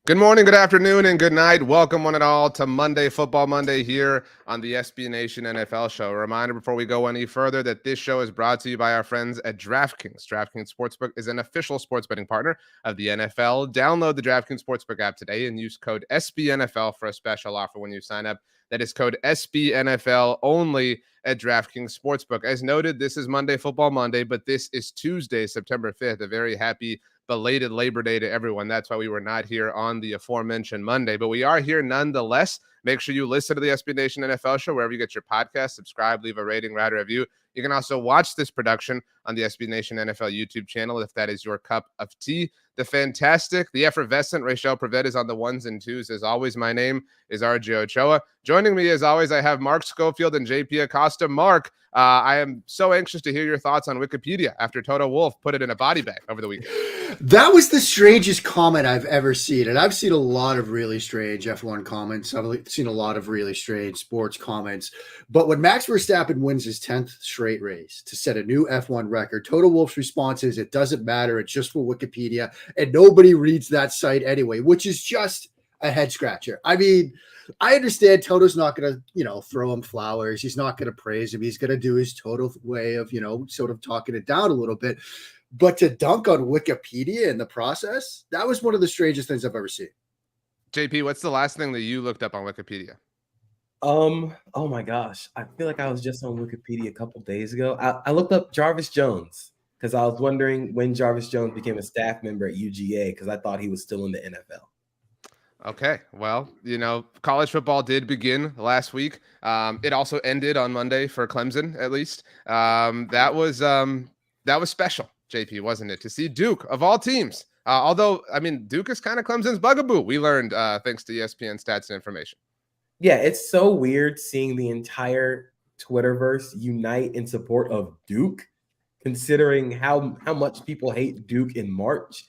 Good morning, good afternoon, and good night. Welcome, one and all, to Monday Football Monday here on the SB Nation NFL Show. A reminder before we go any further that this show is brought to you by our friends at DraftKings. DraftKings Sportsbook is an official sports betting partner of the NFL. Download the DraftKings Sportsbook app today and use code SBNFL for a special offer when you sign up. That is code SBNFL only at DraftKings Sportsbook. As noted, this is Monday Football Monday, but this is Tuesday, September 5th. A very happy belated Labor Day to everyone. That's why we were not here on the aforementioned Monday, but we are here nonetheless. Make sure you listen to the SB Nation NFL Show wherever you get your podcast. Subscribe, leave a rating, write a review. You can also watch this production on the SB Nation NFL YouTube channel if that is your cup of tea. The fantastic, the effervescent Rachel Prevet is on the ones and twos. As always, my name is RJ Ochoa. Joining me, as always, I have Mark Schofield and JP Acosta. Mark, I am so anxious to hear your thoughts on Wikipedia after Toto Wolff put it in a body bag over the weekend. That was the strangest comment I've ever seen. And I've seen a lot of really strange F1 comments. I've seen a lot of really strange sports comments. But when Max Verstappen wins his 10th straight race to set a new F1 record, Toto Wolff's response is, it doesn't matter. It's just for Wikipedia. And nobody reads that site anyway, which is just a head scratcher. I mean, I understand Toto's not going to, throw him flowers. He's not going to praise him. He's going to do his Toto way of, sort of talking it down a little bit. But to dunk on Wikipedia in the process, that was one of the strangest things I've ever seen. JP, what's the last thing that you looked up on Wikipedia? Oh my gosh. I feel like I was just on Wikipedia a couple days ago. I looked up Jarvis Jones because I was wondering when Jarvis Jones became a staff member at UGA because I thought he was still in the NFL. Okay, well, college football did begin last week. It also ended on Monday for Clemson, at least. That was special, JP, wasn't it? To see Duke, of all teams. Although, Duke is kind of Clemson's bugaboo. We learned thanks to ESPN stats and information. Yeah, it's so weird seeing the entire Twitterverse unite in support of Duke, considering how much people hate Duke in March.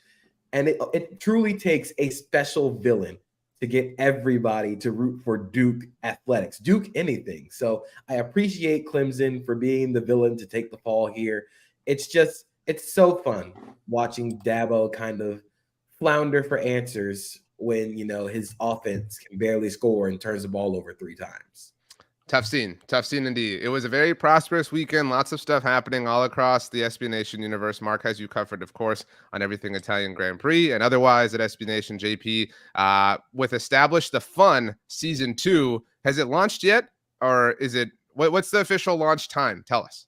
And it truly takes a special villain to get everybody to root for Duke athletics, Duke anything. So I appreciate Clemson for being the villain to take the fall here. It's so fun watching Dabo kind of flounder for answers when, his offense can barely score and turns the ball over 3 times. Tough scene indeed. It was a very prosperous weekend. Lots of stuff happening all across the SB Nation universe. Mark has you covered, of course, on everything Italian Grand Prix and otherwise at SB Nation. JP, with Establish the Fun Season 2, has it launched yet? Or is it, what's the official launch time? Tell us.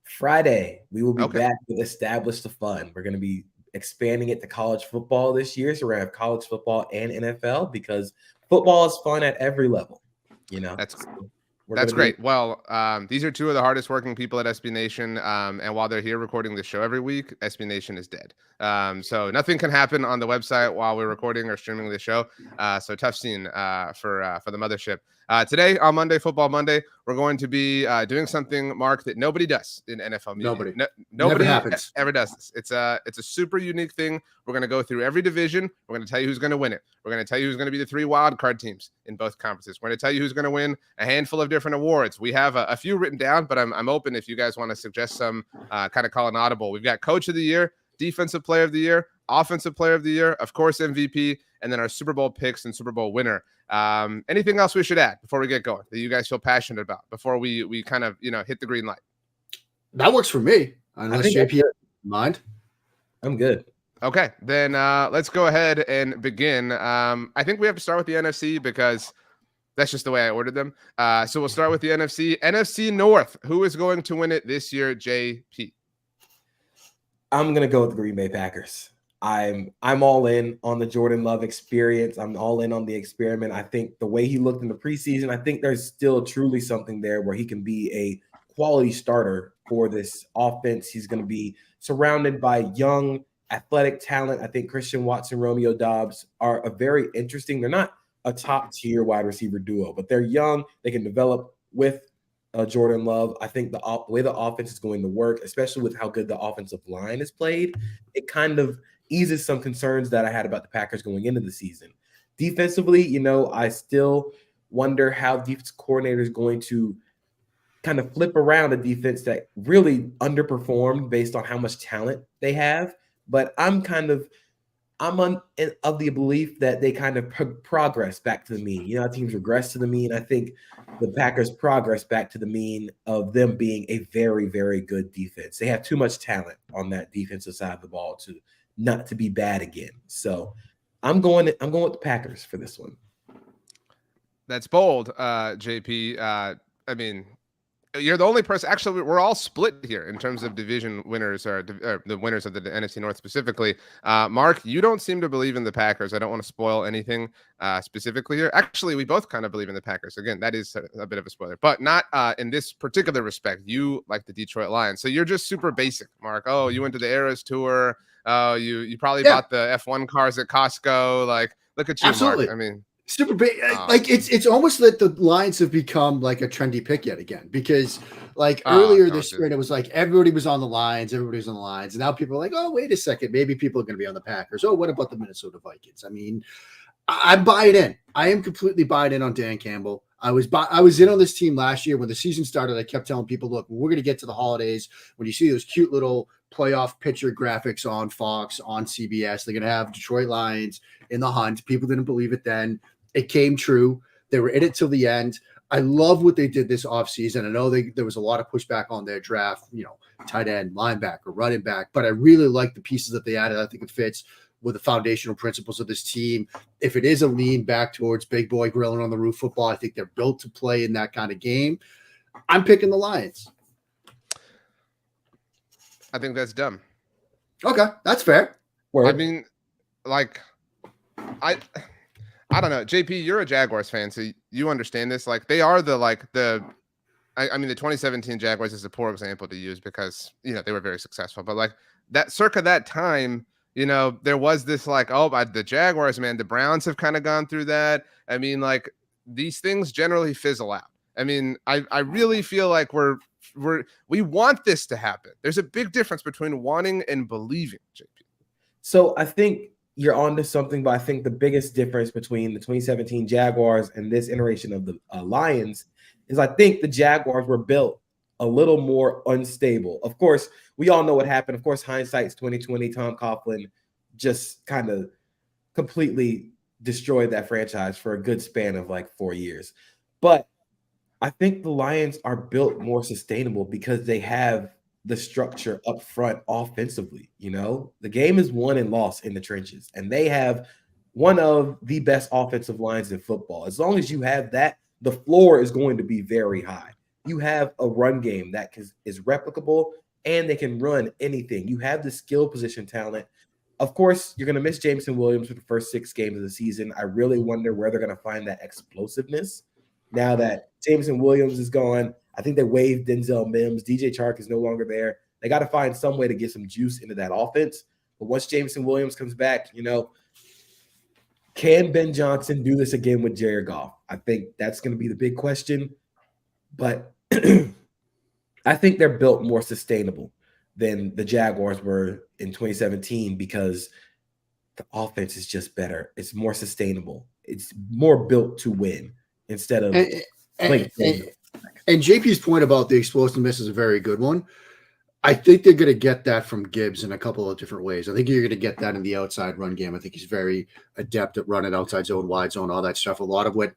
Friday, we will be back with Establish the Fun. We're going to be expanding it to college football this year. So we're going to have college football and NFL because football is fun at every level. That's great. Well, these are two of the hardest working people at SB Nation. And while they're here recording the show every week, SB Nation is dead. So nothing can happen on the website while we're recording or streaming the show. So tough scene for the mothership. Today on Monday Football Monday, we're going to be doing something, Mark, that nobody does in NFL media. Nobody ever does this. It's a super unique thing. We're going to go through every division. We're going to tell you who's going to win it. We're going to tell you who's going to be the 3 wild card teams in both conferences. We're going to tell you who's going to win a handful of different awards. We have a few written down, but I'm open if you guys want to suggest some, kind of call an audible. We've got Coach of the Year, Defensive Player of the Year, Offensive Player of the Year, of course, MVP, and then our Super Bowl picks and Super Bowl winner. Anything else we should add before we get going that you guys feel passionate about before we kind of, hit the green light? That works for me. Unless JP mind. I'm good. Okay, then let's go ahead and begin. I think we have to start with the NFC because that's just the way I ordered them. So we'll start with the NFC. NFC North. Who is going to win it this year, JP? I'm going to go with the Green Bay Packers. I'm all in on the Jordan Love experience. I'm all in on the experiment. I think the way he looked in the preseason, I think there's still truly something there where he can be a quality starter for this offense. He's going to be surrounded by young, athletic talent. I think Christian Watson, Romeo Doubs are a very interesting. They're not a top-tier wide receiver duo, but they're young. They can develop with Jordan Love. I think the way the offense is going to work, especially with how good the offensive line is played, it kind of eases some concerns that I had about the Packers going into the season. Defensively, I still wonder how defense coordinator is going to kind of flip around a defense that really underperformed based on how much talent they have. But I'm kind of of the belief that they kind of progress back to the mean. You know how teams regress to the mean? I think the Packers progress back to the mean of them being a very, very good defense. They have too much talent on that defensive side of the ball to not to be bad again. So I'm going with the Packers for this one. That's bold, JP. I mean, you're the only person. Actually, we're all split here in terms of division winners or the winners of the NFC North specifically. Mark, you don't seem to believe in the Packers. I don't want to spoil anything specifically here. Actually, we both kind of believe in the Packers. Again, that is a bit of a spoiler, but not in this particular respect. You like the Detroit Lions, so you're just super basic, Mark. Oh, you went to the Eras Tour. Oh, you probably bought the F1 cars at Costco. Like, look at you, Absolutely. Mark. I mean. Super big, like it's almost that the Lions have become like a trendy pick yet again, because like earlier this year it was like everybody was on the Lions, and now people are like, oh, wait a second, maybe people are going to be on the Packers. Oh, what about the Minnesota Vikings? I mean, I'm buying in. I am completely buying in on Dan Campbell. I was in on this team last year when the season started. I kept telling people, look, we're going to get to the holidays when you see those cute little playoff picture graphics on Fox, on CBS. They're going to have Detroit Lions in the hunt. People didn't believe it then. It came true. They were in it till the end. I love what they did this offseason. I know there was a lot of pushback on their draft, tight end, linebacker, running back, but I really like the pieces that they added. I think it fits with the foundational principles of this team. If it is a lean back towards big boy grilling on the roof football, I think they're built to play in that kind of game. I'm picking the Lions. I think that's dumb. Okay, that's fair. I mean, like, I don't know. JP, you're a Jaguars fan, so you understand this. Like, they are the 2017 Jaguars is a poor example to use because, they were very successful. But like circa that time, there was this like, oh, by the Jaguars, man, the Browns have kind of gone through that. I mean, like, these things generally fizzle out. I mean, I really feel like we want this to happen. There's a big difference between wanting and believing, JP. So I think you're onto something, but I think the biggest difference between the 2017 Jaguars and this iteration of the Lions is I think the Jaguars were built a little more unstable. Of course, we all know what happened. Of course, hindsight's 2020. Tom Coughlin just kind of completely destroyed that franchise for a good span of like 4 years. But I think the Lions are built more sustainable because they have the structure up front offensively. The game is won and lost in the trenches, and they have one of the best offensive lines in football. As long as you have that, the floor is going to be very high. You have a run game that is replicable, and they can run anything. You have the skill position talent. Of course, you're going to miss Jameson Williams for the first 6 games of the season. I really wonder where they're going to find that explosiveness now that Jameson Williams is gone. I think they waived Denzel Mims. DJ Chark is no longer there. They got to find some way to get some juice into that offense. But once Jameson Williams comes back, can Ben Johnson do this again with Jared Goff? I think that's going to be the big question. But I think they're built more sustainable than the Jaguars were in 2017 because the offense is just better. It's more sustainable. It's more built to win instead of And JP's point about the explosiveness is a very good one. I think they're going to get that from Gibbs in a couple of different ways. I think you're going to get that in the outside run game. I think he's very adept at running outside zone, wide zone, all that stuff. A lot of what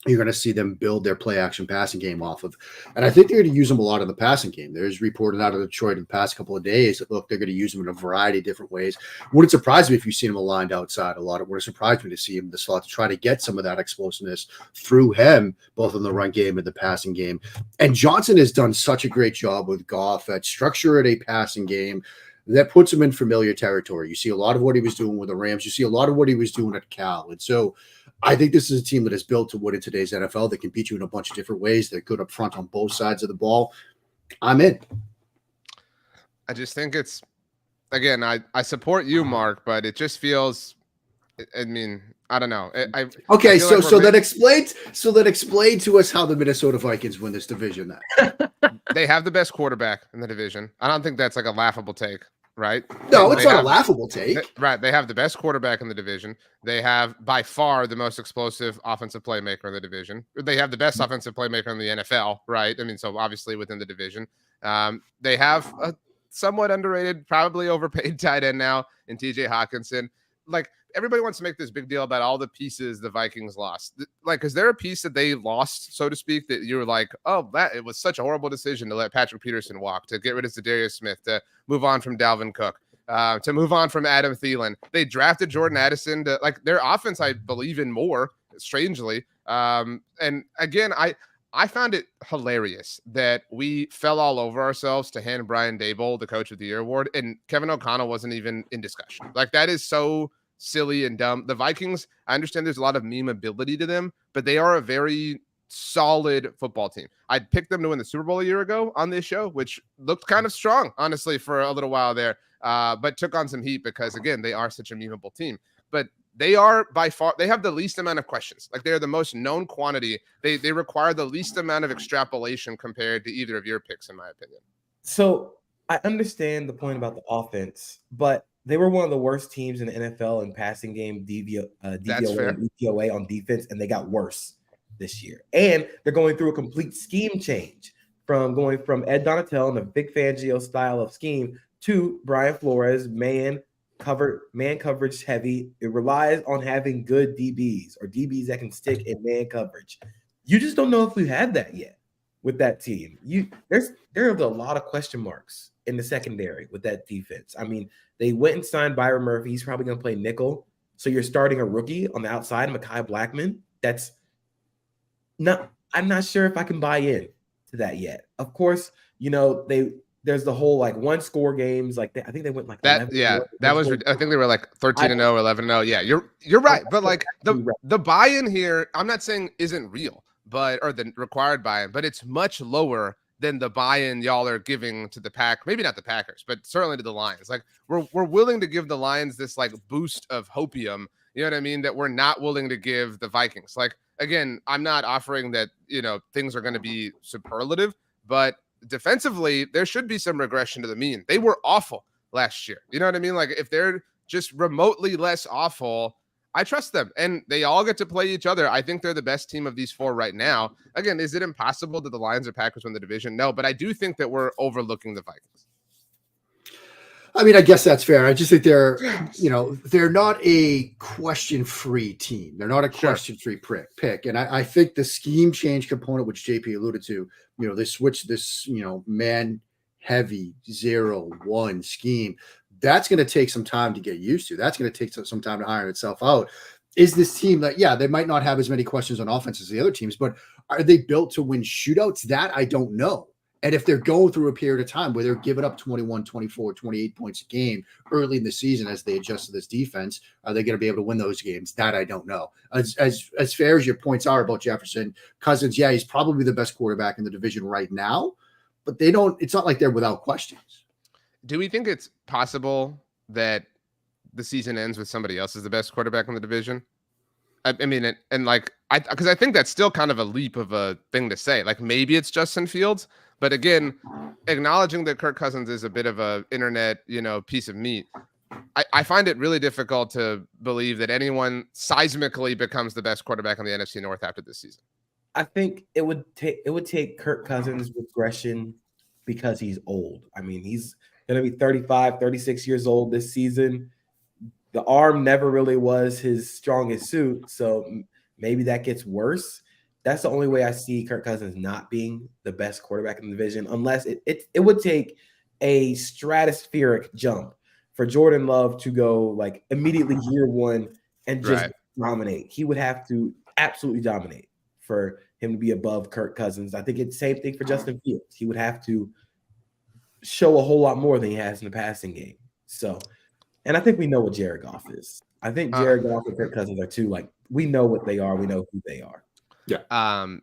you're going to see them build their play action passing game off of. And I think they're going to use them a lot in the passing game. There's reported out of Detroit in the past couple of days that, look, they're going to use them in a variety of different ways. Wouldn't surprise me if you see them aligned outside a lot. It would have surprised me to see him in the slot to try to get some of that explosiveness through him, both in the run game and the passing game. And Johnson has done such a great job with Goff at structuring a passing game that puts him in familiar territory. You see a lot of what he was doing with the Rams. You see a lot of what he was doing at Cal. And so I think this is a team that is built to win in today's NFL. They can beat you in a bunch of different ways. They're good up front on both sides of the ball. I'm in. I just think it's, again, I support you, Mark, but it just feels, I mean, I don't know. Okay, so that explain to us how the Minnesota Vikings win this division then. They have the best quarterback in the division. I don't think that's like a laughable take. Right? No, it's not a laughable take. Right. They have the best quarterback in the division. They have by far the most explosive offensive playmaker in the division. They have the best offensive playmaker in the NFL. Right. I mean, so obviously within the division, they have a somewhat underrated, probably overpaid tight end now in TJ Hawkinson. like everybody wants to make this big deal about all the pieces the Vikings lost. Like, is there a piece that they lost, so to speak, that you were like, oh, that it was such a horrible decision to let Patrick Peterson walk, to get rid of Za'Darius Smith, to move on from Dalvin Cook, to move on from Adam Thielen? They drafted Jordan Addison to, like, their offense, I believe in more, strangely. And again, I found it hilarious that we fell all over ourselves to hand Brian Daboll the Coach of the Year award, and Kevin O'Connell wasn't even in discussion. Like, that is so silly and dumb. The Vikings, I understand there's a lot of meme ability to them, but they are a very solid football team. I'd picked them to win the Super Bowl a year ago on this show, which looked kind of strong, honestly, for a little while there, but took on some heat because, again, they are such a memeable team. But they are by far, they have the least amount of questions. Like, they're the most known quantity. They require the least amount of extrapolation compared to either of your picks, in my opinion. So I understand the point about the offense, but they were one of the worst teams in the NFL in passing game, DVOA, and EPOA on defense, and they got worse this year. And they're going through a complete scheme change from going from Ed Donatell and the Vic Fangio style of scheme to Brian Flores, man coverage heavy. It relies on having good DBs or DBs that can stick in man coverage. You just don't know if we have that yet with that team. There are a lot of question marks in the secondary with that defense. I mean, they went and signed Byron Murphy. He's probably going to play nickel. So you're starting a rookie on the outside, Mekhi Blackmon. I'm not sure if I can buy in to that yet. Of course, there's the whole like one score games. Like I think they went like that. Yeah, that was. I think they were like 13-0, 11-0. Yeah, you're right. But like the buy-in here, I'm not saying isn't real, or the required buy-in, but it's much lower than the buy-in y'all are giving to the Pack. Maybe not the Packers, but certainly to the Lions. Like we're willing to give the Lions this like boost of hopium. You know what I mean? That we're not willing to give the Vikings. Like, again, I'm not offering that, things are going to be superlative, but defensively, there should be some regression to the mean. They were awful last year. You know what I mean? Like, if they're just remotely less awful, I trust them. And they all get to play each other. I think they're the best team of these four right now. Again, is it impossible that the Lions or Packers win the division? No, but I do think that we're overlooking the Vikings. I mean, I guess that's fair. I just think they're not a question-free team. They're not a question-free pick. And I think the scheme change component, which JP alluded to, they switched this, man-heavy 0-1 scheme. That's going to take some time to get used to. That's going to take some time to iron itself out. Is this team that, they might not have as many questions on offense as the other teams, but are they built to win shootouts? That I don't know. And if they're going through a period of time where they're giving up 21, 24, 28 points a game early in the season as they adjust to this defense, are they going to be able to win those games? That I don't know. As fair as your points are about Jefferson, Cousins, he's probably the best quarterback in the division right now, but it's not like they're without questions. Do we think it's possible that the season ends with somebody else as the best quarterback in the division? I mean, because I think that's still kind of a leap of a thing to say. Like, maybe it's Justin Fields. But again, acknowledging that Kirk Cousins is a bit of a internet, piece of meat, I find it really difficult to believe that anyone seismically becomes the best quarterback in the NFC North after this season. I think it would take Kirk Cousins regression because he's old. I mean, he's going to be 35, 36 years old this season. The arm never really was his strongest suit, so maybe that gets worse. That's the only way I see Kirk Cousins not being the best quarterback in the division, unless it would take a stratospheric jump for Jordan Love to go like immediately year one and just dominate. He would have to absolutely dominate for him to be above Kirk Cousins. I think it's the same thing for Justin Fields. He would have to show a whole lot more than he has in the passing game. So, and I think we know what Jared Goff is. I think Jared Goff and Kirk Cousins are too, like, we know what they are. We know who they are. Yeah.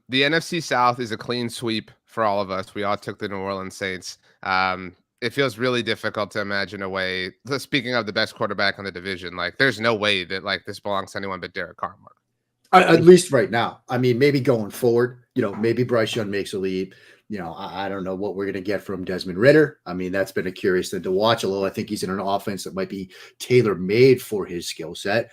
The NFC South is a clean sweep for all of us. We all took the New Orleans Saints. It feels really difficult to imagine a way. Speaking of the best quarterback in the division, like, there's no way that like this belongs to anyone but Derek Carr. At least right now. I mean, maybe going forward, maybe Bryce Young makes a leap. I don't know what we're going to get from Desmond Ridder. I mean, that's been a curious thing to watch, although I think he's in an offense that might be tailor-made for his skill set.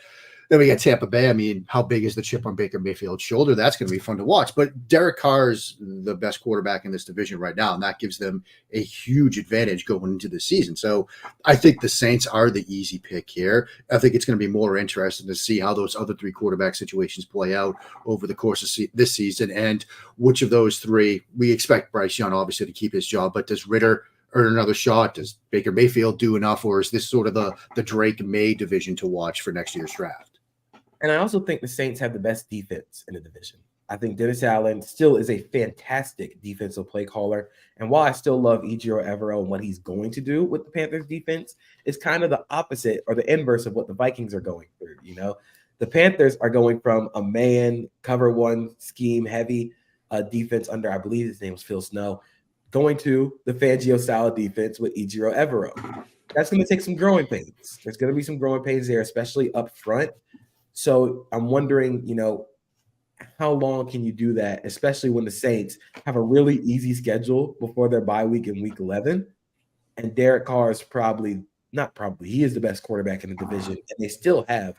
Then we got Tampa Bay. I mean, how big is the chip on Baker Mayfield's shoulder? That's going to be fun to watch. But Derek Carr's the best quarterback in this division right now, and that gives them a huge advantage going into the season. So I think the Saints are the easy pick here. I think it's going to be more interesting to see how those other three quarterback situations play out over the course of this season, and which of those three. We expect Bryce Young obviously to keep his job, but does Ritter earn another shot? Does Baker Mayfield do enough, or is this sort of the Drake May division to watch for next year's draft? And I also think the Saints have the best defense in the division. I think Dennis Allen still is a fantastic defensive play caller. And while I still love Ejiro Evero and what he's going to do with the Panthers defense, it's kind of the opposite or the inverse of what the Vikings are going through. The Panthers are going from a man cover one scheme heavy defense under, I believe his name was Phil Snow, going to the Fangio style defense with Ejiro Evero. That's going to take some growing pains. There's going to be some growing pains there, especially up front. So I'm wondering, how long can you do that, especially when the Saints have a really easy schedule before their bye week in week 11? And Derek Carr is he is the best quarterback in the division. And they still have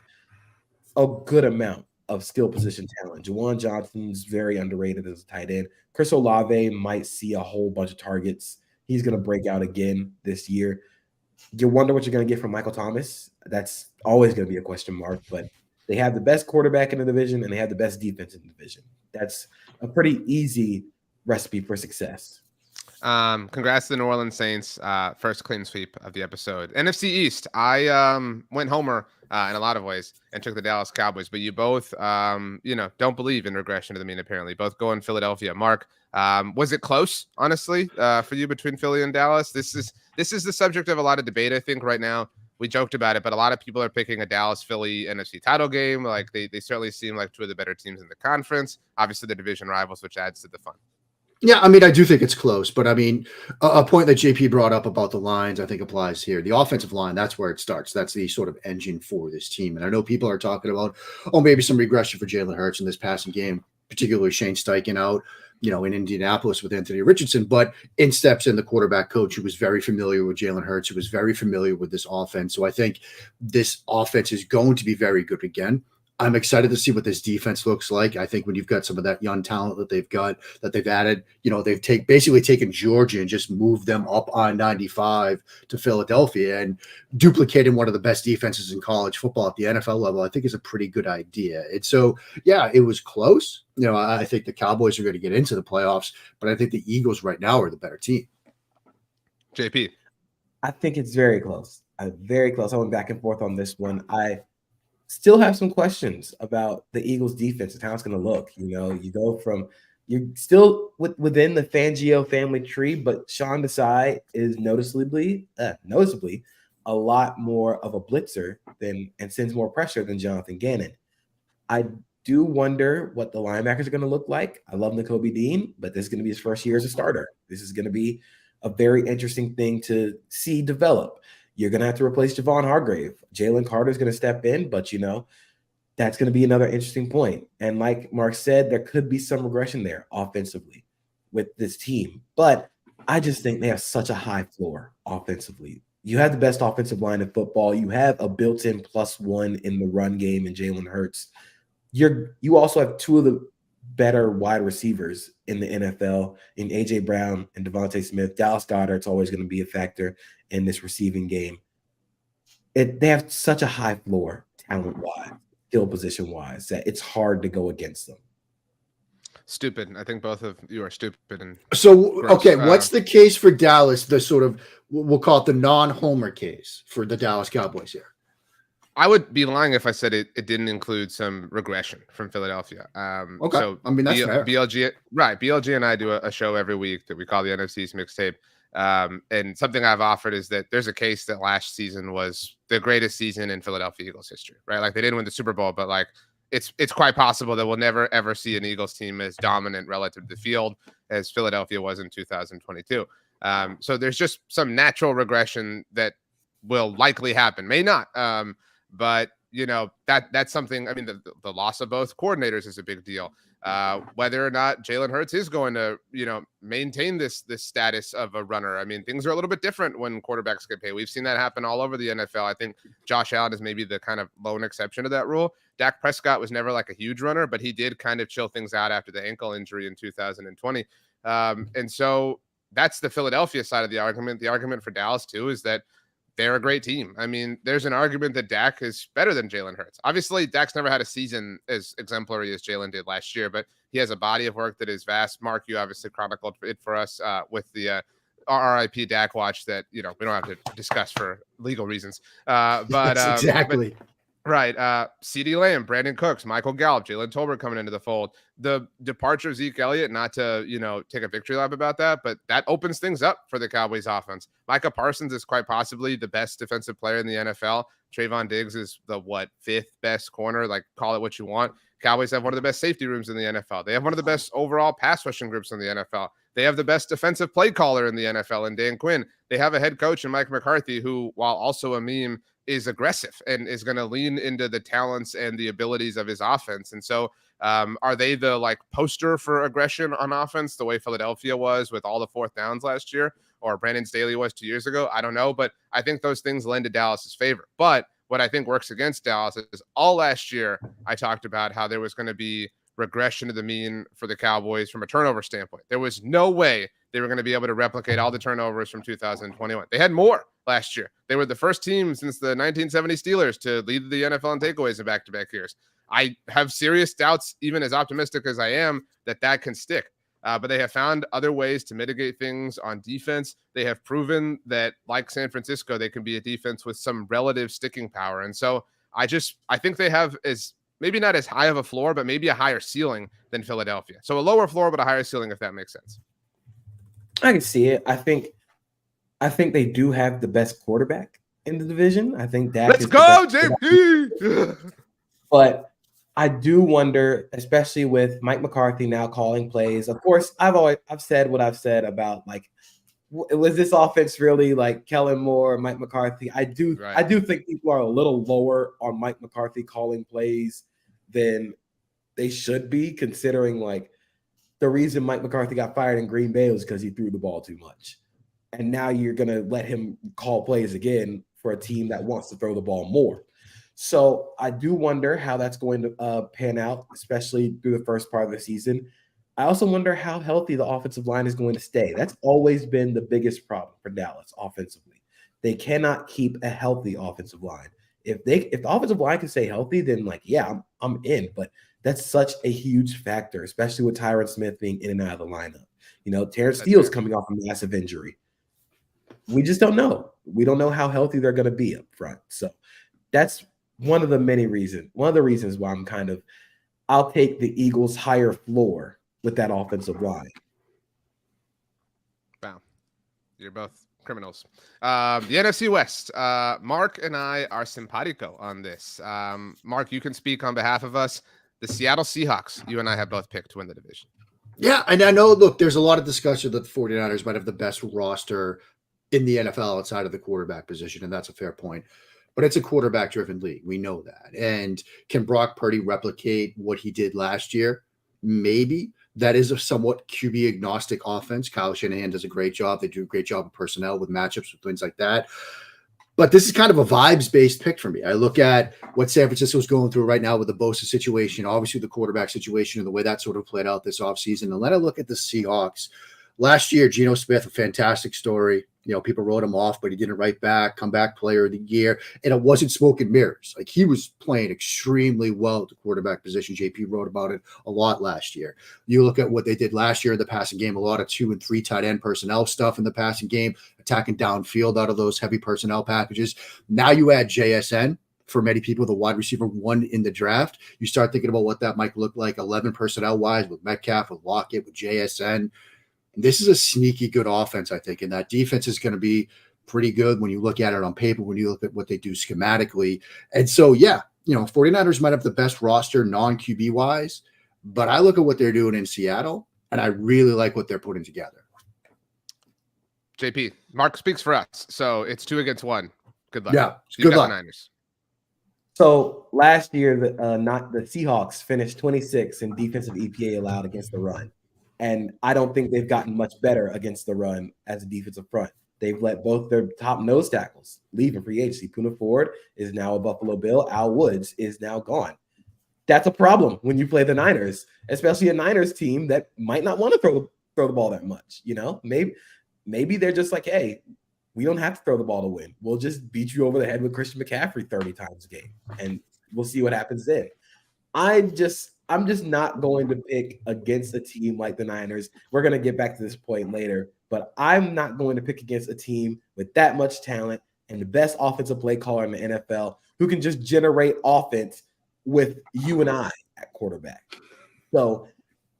a good amount of skill position talent. Juwan Johnson's very underrated as a tight end. Chris Olave might see a whole bunch of targets. He's going to break out again this year. You wonder what you're going to get from Michael Thomas. That's always going to be a question mark, but they have the best quarterback in the division, and they have the best defense in the division. That's a pretty easy recipe for success. Congrats to the New Orleans Saints. First clean sweep of the episode. NFC East. I went homer in a lot of ways and took the Dallas Cowboys, but you both, don't believe in regression to the mean, apparently. Both go in Philadelphia. Mark, was it close, honestly, for you between Philly and Dallas? This is the subject of a lot of debate, I think, right now. We joked about it, but a lot of people are picking a Dallas-Philly NFC title game. Like they certainly seem like two of the better teams in the conference. Obviously, the division rivals, which adds to the fun. Yeah, I mean, I do think it's close, but I mean, a point that JP brought up about the lines, I think applies here. The offensive line, that's where it starts. That's the sort of engine for this team. And I know people are talking about, maybe some regression for Jalen Hurts in this passing game, particularly Shane Steichen out, in Indianapolis with Anthony Richardson, but in steps in the quarterback coach who was very familiar with Jalen Hurts, who was very familiar with this offense. So I think this offense is going to be very good again. I'm excited to see what this defense looks like. I think when you've got some of that young talent that they've added, they've basically taken Georgia and just moved them up on 95 to Philadelphia, and duplicating one of the best defenses in college football at the NFL level, I think is a pretty good idea. And so, yeah, it was close. I think the Cowboys are going to get into the playoffs, but I think the Eagles right now are the better team. JP. I think it's very close. Very close. I went back and forth on this one. I still have some questions about the Eagles defense and how it's going to look. You're still within the Fangio family tree, but Sean Desai is noticeably a lot more of a blitzer and sends more pressure than Jonathan Gannon. I do wonder what the linebackers are going to look like. I love Nakobe Dean, but this is going to be his first year as a starter. This is going to be a very interesting thing to see develop. You're going to have to replace Javon Hargrave. Jalen Carter is going to step in, but, that's going to be another interesting point. And like Mark said, there could be some regression there offensively with this team. But I just think they have such a high floor offensively. You have the best offensive line in football. You have a built-in +1 in the run game in Jalen Hurts. You also have two of the better wide receivers in the NFL in A.J. Brown and Devontae Smith. Dallas Goedert's always going to be a factor in this receiving game. They have such a high floor talent-wise, skill position-wise, that it's hard to go against them. Stupid. I think both of you are stupid. And so, gross. Okay, what's the case for Dallas, the sort of, we'll call it the non-homer case for the Dallas Cowboys here? I would be lying if I said it didn't include some regression from Philadelphia. Okay. So I mean, that's fair. BLG and I do a show every week that we call the NFC's Mixtape. And something I've offered is that there's a case that last season was the greatest season in Philadelphia Eagles history, right? Like they didn't win the Super Bowl, but like it's quite possible that we'll never, ever see an Eagles team as dominant relative to the field as Philadelphia was in 2022. So there's just some natural regression that will likely happen, may not. But that's something. I mean, the loss of both coordinators is a big deal. whether or not Jalen Hurts is going to, maintain this status of a runner. I mean, things are a little bit different when quarterbacks get paid. We've seen that happen all over the NFL. I think Josh Allen is maybe the kind of lone exception to that rule. Dak Prescott was never like a huge runner, but he did kind of chill things out after the ankle injury in 2020. And so that's the Philadelphia side of the argument. The argument for Dallas too is that they're a great team. I mean, there's an argument that Dak is better than Jalen Hurts. Obviously, Dak's never had a season as exemplary as Jalen did last year, but he has a body of work that is vast. Mark, you obviously chronicled it for us with the RIP Dak watch that, we don't have to discuss for legal reasons. But yes, exactly. Right. CeeDee Lamb, Brandon Cooks, Michael Gallup, Jalen Tolbert coming into the fold. The departure of Zeke Elliott, not to, take a victory lap about that, but that opens things up for the Cowboys offense. Micah Parsons is quite possibly the best defensive player in the NFL. Trayvon Diggs is the fifth best corner, like call it what you want. Cowboys have one of the best safety rooms in the NFL. They have one of the best overall pass rushing groups in the NFL. They have the best defensive play caller in the NFL in Dan Quinn. They have a head coach in Mike McCarthy who, while also a meme, is aggressive and is going to lean into the talents and the abilities of his offense. And so are they the poster for aggression on offense the way Philadelphia was with all the fourth downs last year, or Brandon Staley was 2 years ago? I don't know, but I think those things lend to Dallas's favor. But what I think works against Dallas is all last year I talked about how there was going to be regression to the mean for the Cowboys from a turnover standpoint. There was no way they were going to be able to replicate all the turnovers from 2021. They had more last year. They were the first team since the 1970 Steelers to lead the NFL in takeaways in back-to-back years. I have serious doubts, even as optimistic as I am, that can stick. But they have found other ways to mitigate things on defense. They have proven that, like San Francisco, they can be a defense with some relative sticking power. And so I think they have maybe not as high of a floor, but maybe a higher ceiling than Philadelphia. So a lower floor, but a higher ceiling, if that makes sense. I can see it. I think they do have the best quarterback in the division. I think that. Let's go, JP. But I do wonder, especially with Mike McCarthy now calling plays. Of course, I've said what I've said about was this offense really like Kellen Moore, Mike McCarthy? I do think people are a little lower on Mike McCarthy calling plays than they should be, considering the reason Mike McCarthy got fired in Green Bay was because he threw the ball too much. And now you're going to let him call plays again for a team that wants to throw the ball more. So I do wonder how that's going to pan out, especially through the first part of the season. I also wonder how healthy the offensive line is going to stay. That's always been the biggest problem for Dallas offensively. They cannot keep a healthy offensive line. If the offensive line can stay healthy, then I'm in. But that's such a huge factor, especially with Tyron Smith being in and out of the lineup. Terrence Steele's coming off a massive injury. We just don't know. We don't know how healthy they're going to be up front. So that's one of the reasons why I'll take the Eagles' higher floor with that offensive line. Wow. You're both criminals. The NFC West. Mark and I are simpatico on this. Mark, you can speak on behalf of us. The Seattle Seahawks, you and I have both picked to win the division. Yeah, and I know, look, there's a lot of discussion that the 49ers might have the best roster in the NFL outside of the quarterback position, and that's a fair point. But it's a quarterback-driven league. We know that. And can Brock Purdy replicate what he did last year? Maybe. That is a somewhat QB-agnostic offense. Kyle Shanahan does a great job. They do a great job of personnel with matchups, with things like that. But this is kind of a vibes-based pick for me. I look at what San Francisco is going through right now with the Bosa situation, obviously the quarterback situation and the way that sort of played out this offseason. And then I look at the Seahawks. Last year, Geno Smith, a fantastic story. People wrote him off, but he didn't write back, comeback player of the year. And it wasn't smoke and mirrors. He was playing extremely well at the quarterback position. JP wrote about it a lot last year. You look at what they did last year in the passing game, a lot of 2 and 3 tight end personnel stuff in the passing game, attacking downfield out of those heavy personnel packages. Now you add JSN. For many people, the wide receiver 1 in the draft. You start thinking about what that might look like 11 personnel-wise with Metcalf, with Lockett, with JSN. This is a sneaky good offense, I think, and that defense is going to be pretty good when you look at it on paper, when you look at what they do schematically. And so, 49ers might have the best roster non-QB-wise, but I look at what they're doing in Seattle, and I really like what they're putting together. JP, Mark speaks for us, so it's 2 against 1. Good luck. Yeah, good luck. Niners. So last year, the Seahawks finished 26 in defensive EPA allowed against the run, and I don't think they've gotten much better against the run as a defensive front. They've let both their top nose tackles leave in free agency. Poona Ford is now a Buffalo Bill. Al Woods is now gone. That's a problem when you play the Niners, especially a Niners team that might not want to throw the ball that much. Maybe they're just like, hey, we don't have to throw the ball to win. We'll just beat you over the head with Christian McCaffrey 30 times a game, and we'll see what happens then. I'm just not going to pick against a team like the Niners. We're going to get back to this point later, but I'm not going to pick against a team with that much talent and the best offensive play caller in the NFL who can just generate offense with you and I at quarterback. So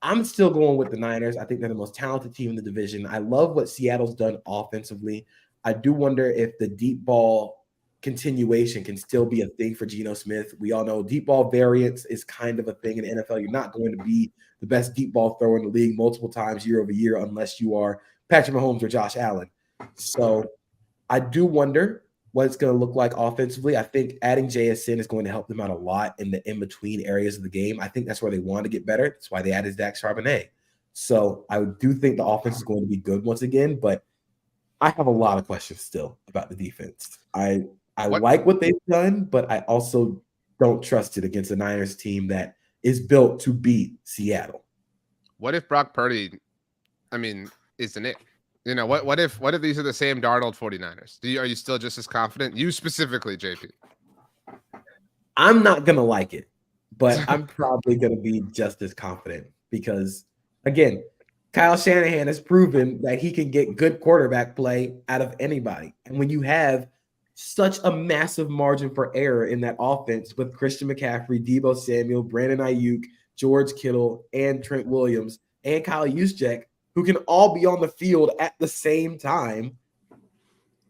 I'm still going with the Niners. I think they're the most talented team in the division. I love what Seattle's done offensively. I do wonder if the deep ball continuation can still be a thing for Geno Smith. We all know deep ball variance is kind of a thing in the NFL. You're not going to be the best deep ball thrower in the league multiple times year over year unless you are Patrick Mahomes or Josh Allen. So I do wonder what it's going to look like offensively. I think adding JSN is going to help them out a lot in the in-between areas of the game. I think that's where they want to get better. That's why they added Zach Charbonnet. So I do think the offense is going to be good once again, but I have a lot of questions still about the defense. I like what they've done, but I also don't trust it against a Niners team that is built to beat Seattle. What if Brock Purdy, is the Nick? What if these are the same Darnold 49ers? Are you still just as confident? You specifically, JP. I'm not going to like it, but I'm probably going to be just as confident because, again, Kyle Shanahan has proven that he can get good quarterback play out of anybody. And when you have such a massive margin for error in that offense with Christian McCaffrey, Deebo Samuel, Brandon Ayuk, George Kittle, and Trent Williams, and Kyle Juszczyk, who can all be on the field at the same time,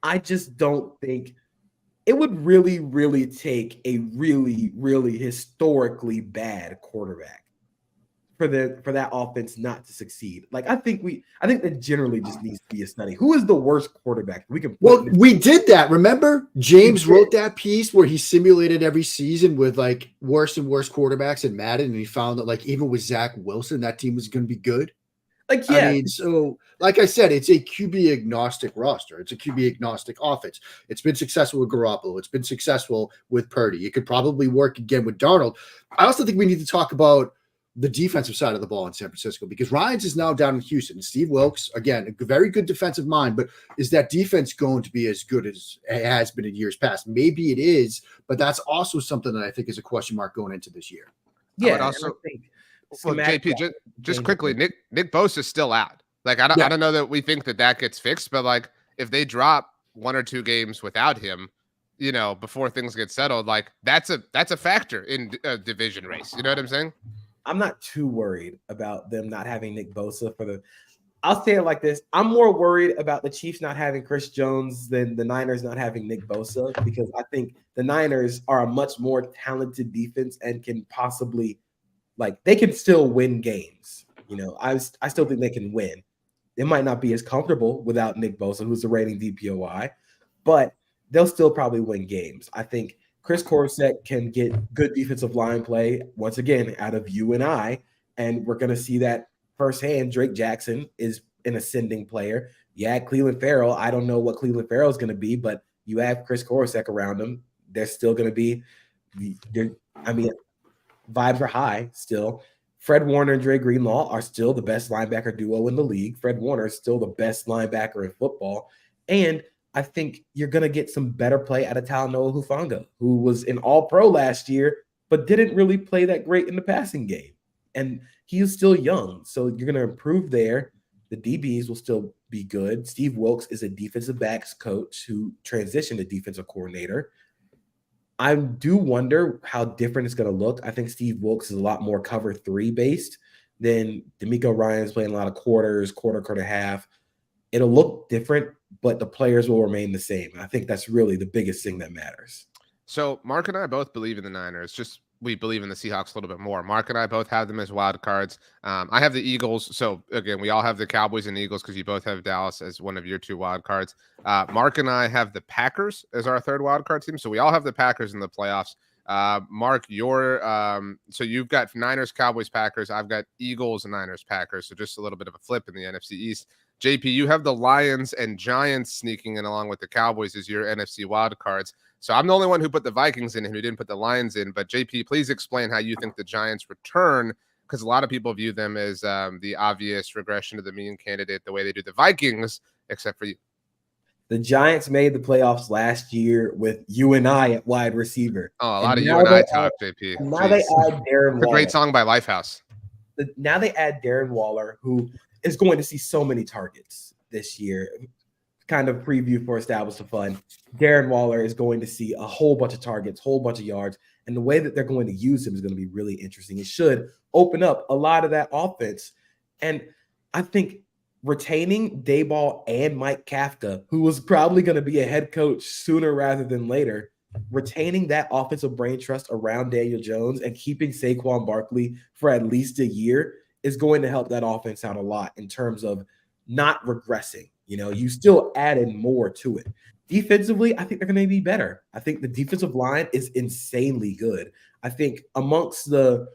I just don't think it would really, really take a really, really historically bad quarterback for that offense not to succeed. Like I think that generally just needs to be a study. Who is the worst quarterback we can? We did that. Remember, James wrote that piece where he simulated every season with like worse and worse quarterbacks in Madden, and he found that like even with Zach Wilson, that team was going to be good. Like, yeah. So like I said, it's a QB agnostic roster. It's a QB agnostic offense. It's been successful with Garoppolo. It's been successful with Purdy. It could probably work again with Darnold. I also think we need to talk about the defensive side of the ball in San Francisco because Ryans is now down in Houston. And Steve Wilkes, again, a very good defensive mind, but is that defense going to be as good as it has been in years past? Maybe it is, but that's also something that I think is a question mark going into this year. Yeah. Also, well, JP, just quickly, Nick Bosa is still out. Like, I don't know that we think that gets fixed, but like if they drop 1 or 2 games without him, before things get settled, like that's a factor in a division race. You know what I'm saying? I'm not too worried about them not having Nick Bosa I'll say it like this. I'm more worried about the Chiefs not having Chris Jones than the Niners not having Nick Bosa because I think the Niners are a much more talented defense and can possibly they can still win games. I still think they can win. It might not be as comfortable without Nick Bosa, who's the reigning DPOY, but they'll still probably win games. I think Chris Korsett can get good defensive line play once again out of you and I, and we're going to see that firsthand. Drake Jackson is an ascending player. You add Cleveland Farrell. I don't know what Cleveland Farrell is going to be, but you have Chris Korsett around him. They're still going to be vibes are high still. Fred Warner and Dre Greenlaw are still the best linebacker duo in the league. Fred Warner is still the best linebacker in football. And I think you're going to get some better play out of Talanoa Hufanga, who was an all-pro last year, but didn't really play that great in the passing game. And he is still young, so you're going to improve there. The DBs will still be good. Steve Wilkes is a defensive backs coach who transitioned to defensive coordinator. I do wonder how different it's going to look. I think Steve Wilkes is a lot more cover 3 based than DeMeco Ryans playing a lot of quarter, half. It'll look different, but the players will remain the same. I think that's really the biggest thing that matters. So Mark and I both believe in the Niners. Just we believe in the Seahawks a little bit more. Mark and I both have them as wild cards. I have the Eagles. So again, we all have the Cowboys and Eagles because you both have Dallas as one of your 2 wild cards. Mark and I have the Packers as our 3rd wild card team. So we all have the Packers in the playoffs. Mark, so you've got Niners, Cowboys, Packers. I've got Eagles, Niners, Packers. So just a little bit of a flip in the NFC East. JP, you have the Lions and Giants sneaking in along with the Cowboys as your NFC wild cards. So I'm the only one who put the Vikings in and who didn't put the Lions in. But JP, please explain how you think the Giants return, because a lot of people view them as the obvious regression to the mean candidate, the way they do the Vikings, except for you. The Giants made the playoffs last year with you and I at wide receiver. Oh, a lot of you and I talk, JP. Now they add Darren Waller. A great song by Lifehouse. Now they add Darren Waller, who is going to see so many targets this year. Kind of preview for Establish the Fun. Darren Waller is going to see a whole bunch of targets, whole bunch of yards, and the way that they're going to use him is going to be really interesting. It should open up a lot of that offense. And I think retaining Daboll and Mike Kafka, who was probably going to be a head coach sooner rather than later, retaining that offensive brain trust around Daniel Jones and keeping Saquon Barkley for at least a year is going to help that offense out a lot in terms of not regressing. You still added more to it. Defensively, I think they're going to be better. I think the defensive line is insanely good. I think amongst the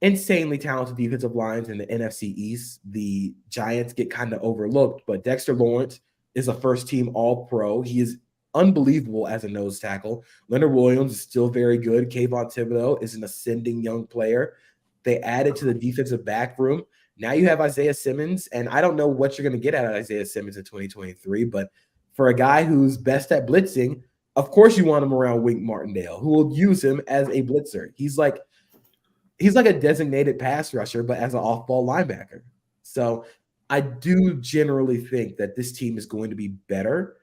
insanely talented defensive lines in the NFC East, the Giants get kind of overlooked, but Dexter Lawrence is a first-team All-Pro. He is unbelievable as a nose tackle. Leonard Williams is still very good. Kayvon Thibodeau is an ascending young player. They added to the defensive back room. Now you have Isaiah Simmons, and I don't know what you're going to get out of Isaiah Simmons in 2023, but for a guy who's best at blitzing, of course you want him around Wink Martindale, who will use him as a blitzer. He's like a designated pass rusher, but as an off-ball linebacker. So I do generally think that this team is going to be better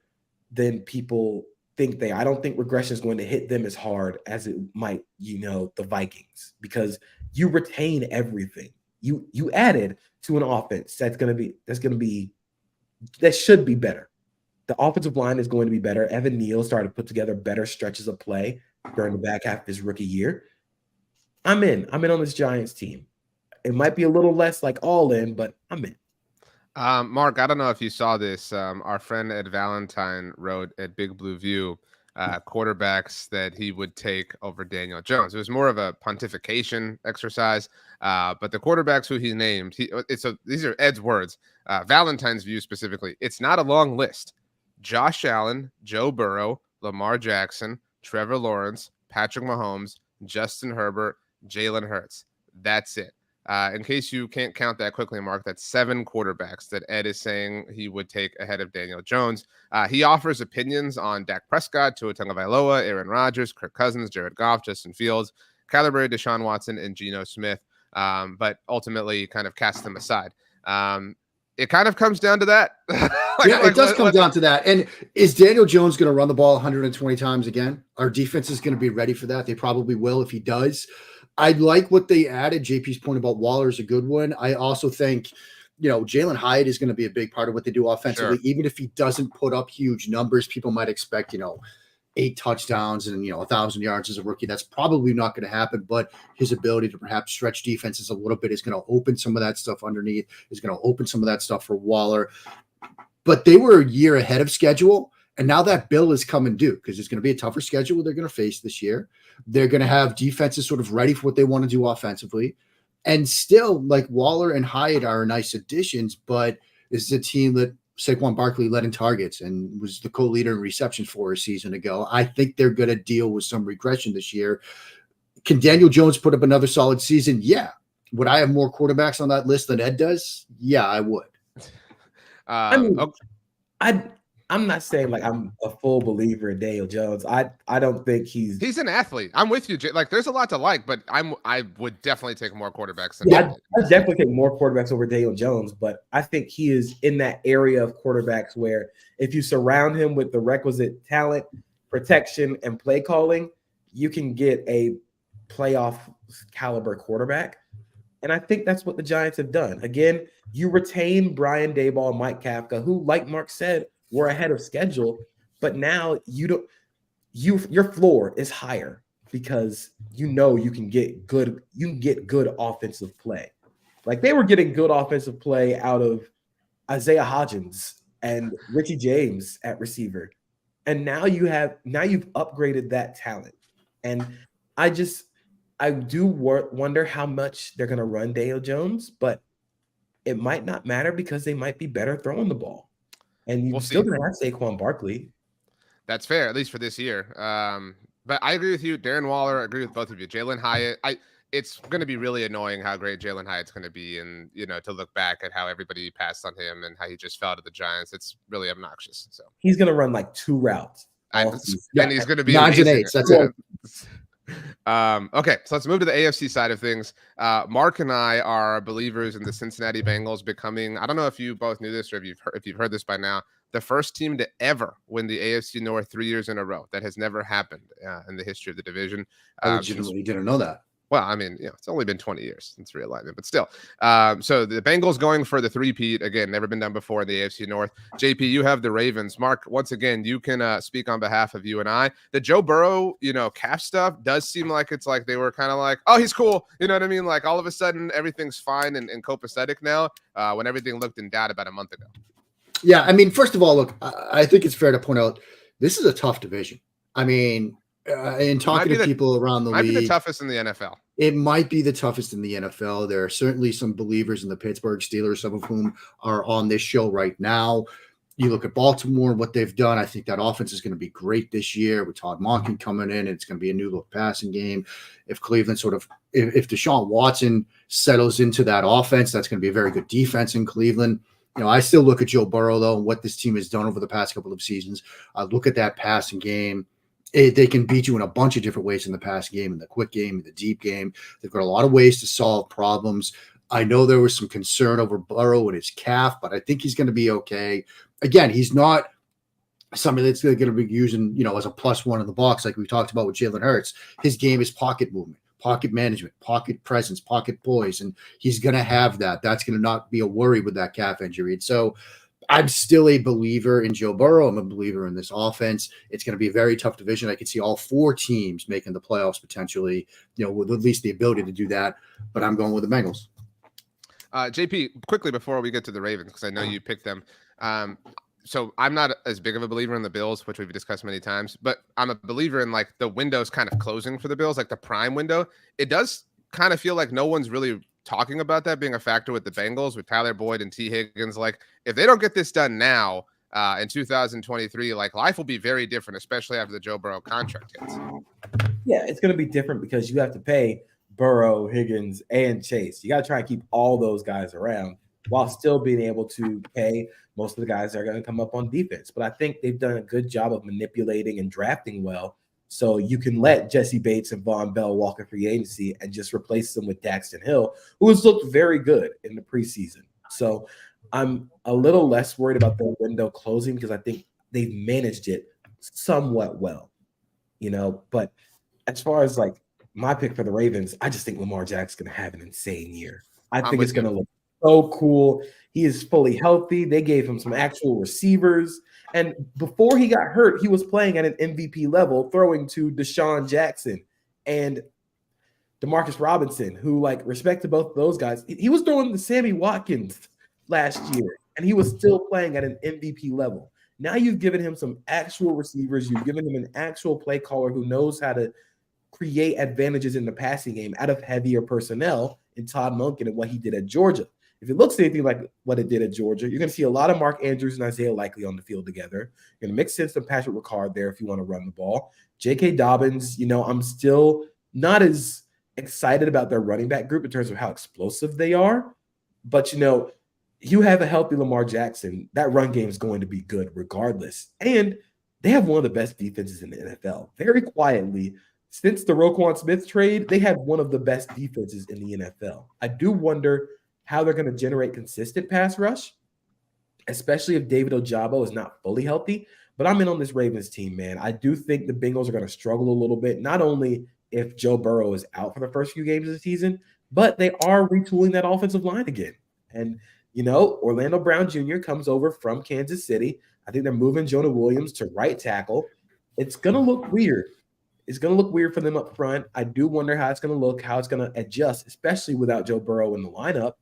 than people think I don't think regression is going to hit them as hard as it might, the Vikings, because you retain everything. You added to an offense that should be better. The offensive line is going to be better. Evan Neal started to put together better stretches of play during the back half of his rookie year. I'm in on this Giants team. It might be a little less like all in, but I'm in. Mark, I don't know if you saw this. Our friend Ed Valentine wrote at Big Blue View quarterbacks that he would take over Daniel Jones. It was more of a pontification exercise, but the quarterbacks who he named, these are Ed's words, Valentine's view specifically. It's not a long list. Josh Allen, Joe Burrow, Lamar Jackson, Trevor Lawrence, Patrick Mahomes, Justin Herbert, Jalen Hurts. That's it. In case you can't count that quickly, Mark, that's 7 quarterbacks that Ed is saying he would take ahead of Daniel Jones. He offers opinions on Dak Prescott, Tua Tagovailoa, Aaron Rodgers, Kirk Cousins, Jared Goff, Justin Fields, Kyler Murray, Deshaun Watson, and Geno Smith, but ultimately kind of cast them aside. It kind of comes down to that. It does come down to that. And is Daniel Jones going to run the ball 120 times again? Our defense is going to be ready for that. They probably will if he does. I like what they added. JP's point about Waller is a good one. I also think, Jalen Hyatt is going to be a big part of what they do offensively. Sure. Even if he doesn't put up huge numbers, people might expect, 8 touchdowns and 1,000 yards as a rookie. That's probably not going to happen, but his ability to perhaps stretch defenses a little bit is going to open some of that stuff underneath, is going to open some of that stuff for Waller. But they were a year ahead of schedule, and now that bill is coming due because it's going to be a tougher schedule they're going to face this year. They're going to have defenses sort of ready for what they want to do offensively. And still, like, Waller and Hyatt are nice additions, but this is a team that Saquon Barkley led in targets and was the co-leader in receptions for a season ago. I think they're going to deal with some regression this year. Can Daniel Jones put up another solid season? Yeah. Would I have more quarterbacks on that list than Ed does? Yeah, I would. I'm not saying like I'm a full believer in Daniel Jones. I don't think he's an athlete. I'm with you, Jay. Like, there's a lot to like, but I would definitely take more quarterbacks than I'd definitely take more quarterbacks over Daniel Jones, but I think he is in that area of quarterbacks where if you surround him with the requisite talent, protection, and play calling, you can get a playoff caliber quarterback. And I think that's what the Giants have done. Again, you retain Brian Daboll and Mike Kafka, who, like Mark said, were ahead of schedule, but now your floor is higher because you can get good offensive play. Like, they were getting good offensive play out of Isaiah Hodgins and Richie James at receiver. And now you've upgraded that talent. And I do wonder how much they're going to run Daniel Jones, but it might not matter because they might be better throwing the ball. And you're still going to have Saquon Barkley. That's fair, at least for this year. But I agree with you. Darren Waller, I agree with both of you. Jalen Hyatt, it's going to be really annoying how great Jalen Hyatt's going to be, and to look back at how everybody passed on him and how he just fell to the Giants. It's really obnoxious. So he's going to run like 2 routes. And he's going to be 9s and 8s. That's it. Okay, so let's move to the AFC side of things. Mark and I are believers in the Cincinnati Bengals becoming, I don't know if you both knew this or if you've heard this by now, the first team to ever win the AFC North 3 years in a row. That has never happened in the history of the division. I legitimately didn't know that. Well, I mean, it's only been 20 years since realignment, but still. So the Bengals going for the three-peat, again, never been done before in the AFC North. JP, you have the Ravens. Mark, once again, you can speak on behalf of you and I. The Joe Burrow, calf stuff does seem like it's like they were kind of like, oh, he's cool. You know what I mean? Like all of a sudden, everything's fine and copacetic now when everything looked in doubt about a month ago. Yeah, I mean, first of all, look, I think it's fair to point out this is a tough division. I mean, in talking to people around the league, might be the toughest in the NFL. It might be the toughest in the NFL. There are certainly some believers in the Pittsburgh Steelers, some of whom are on this show right now. You look at Baltimore and what they've done. I think that offense is going to be great this year with Todd Monken coming in. It's going to be a new look passing game. If Cleveland if Deshaun Watson settles into that offense, that's going to be a very good defense in Cleveland. I still look at Joe Burrow, though, and what this team has done over the past couple of seasons. I look at that passing game. They can beat you in a bunch of different ways in the passing game, in the quick game, in the deep game. They've got a lot of ways to solve problems. I know there was some concern over Burrow and his calf, but I think he's going to be okay. Again, he's not somebody that's going to be using, as a +1 in the box like we talked about with Jalen Hurts. His game is pocket movement, pocket management, pocket presence, pocket poise, and he's going to have that. That's going to not be a worry with that calf injury. And so I'm still a believer in Joe Burrow. I'm a believer in this offense. It's going to be a very tough division. I can see all 4 teams making the playoffs potentially, with at least the ability to do that. But I'm going with the Bengals. JP, quickly before we get to the Ravens, because I know you picked them. So I'm not as big of a believer in the Bills, which we've discussed many times, but I'm a believer in like the window's kind of closing for the Bills, like the prime window. It does kind of feel like no one's really talking about that being a factor with the Bengals, with Tyler Boyd and T. Higgins. Like if they don't get this done now in 2023, like life will be very different, especially after the Joe Burrow contract hits. Yeah, it's going to be different because you have to pay Burrow, Higgins, and Chase. You got to try and keep all those guys around while still being able to pay most of the guys that are going to come up on defense. But I think they've done a good job of manipulating and drafting well. So you can let Jesse Bates and Von Bell walk in free agency and just replace them with Daxton Hill, who has looked very good in the preseason. So I'm a little less worried about the window closing because I think they've managed it somewhat well, But as far as like my pick for the Ravens, I just think Lamar Jackson's going to have an insane year. I think it's going to look so cool. He is fully healthy. They gave him some actual receivers. And before he got hurt, he was playing at an MVP level, throwing to Deshaun Jackson and Demarcus Robinson, who, like, respect to both of those guys. He was throwing to Sammy Watkins last year, and he was still playing at an MVP level. Now you've given him some actual receivers. You've given him an actual play caller who knows how to create advantages in the passing game out of heavier personnel in Todd Monken and what he did at Georgia. If it looks anything like what it did at Georgia, you're going to see a lot of Mark Andrews and Isaiah Likely on the field together. You're going to mix in some Patrick Ricard there if you want to run the ball. J.K. Dobbins, I'm still not as excited about their running back group in terms of how explosive they are. But, you have a healthy Lamar Jackson, that run game is going to be good regardless. And they have one of the best defenses in the NFL. Very quietly, since the Roquan Smith trade, they have one of the best defenses in the NFL. I do wonder how they're going to generate consistent pass rush, especially if David Ojabo is not fully healthy. But I'm in on this Ravens team, man. I do think the Bengals are going to struggle a little bit, not only if Joe Burrow is out for the first few games of the season, but they are retooling that offensive line again. And, Orlando Brown Jr. comes over from Kansas City. I think they're moving Jonah Williams to right tackle. It's going to look weird. It's going to look weird for them up front. I do wonder how it's going to look, how it's going to adjust, especially without Joe Burrow in the lineup.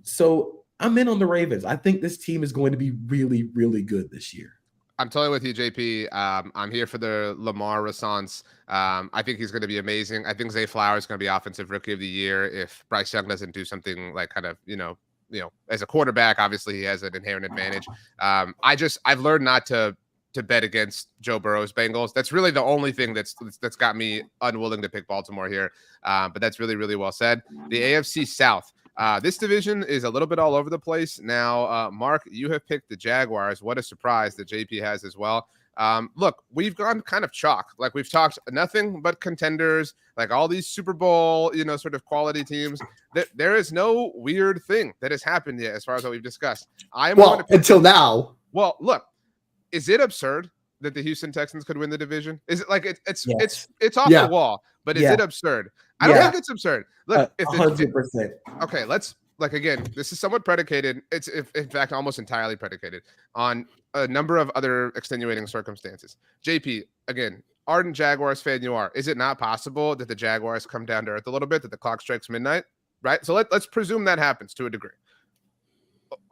So I'm in on the Ravens. I think this team is going to be really, really good this year. I'm totally with you, JP. I'm here for the Lamar renaissance. I think he's going to be amazing. I think Zay Flowers is going to be offensive rookie of the year if Bryce Young doesn't do something like kind of, as a quarterback, obviously he has an inherent advantage. I've learned not to bet against Joe Burrow's Bengals. That's really the only thing that's got me unwilling to pick Baltimore here. But that's really, really well said. The AFC South. This division is a little bit all over the place. Now, Mark, you have picked the Jaguars. What a surprise that JP has as well. Look, we've gone kind of chalk. Like we've talked nothing but contenders, like all these Super Bowl, sort of quality teams. There is no weird thing that has happened yet as far as what we've discussed. Until now. Well, look, is it absurd that the Houston Texans could win the division? Is it like it's off the wall? But is it absurd? I don't think it's absurd. Look, 100%. Okay, let's again. This is somewhat predicated. It's in fact almost entirely predicated on a number of other extenuating circumstances. JP, again, ardent Jaguars fan you are. Is it not possible that the Jaguars come down to earth a little bit? That the clock strikes midnight, right? So let's presume that happens to a degree.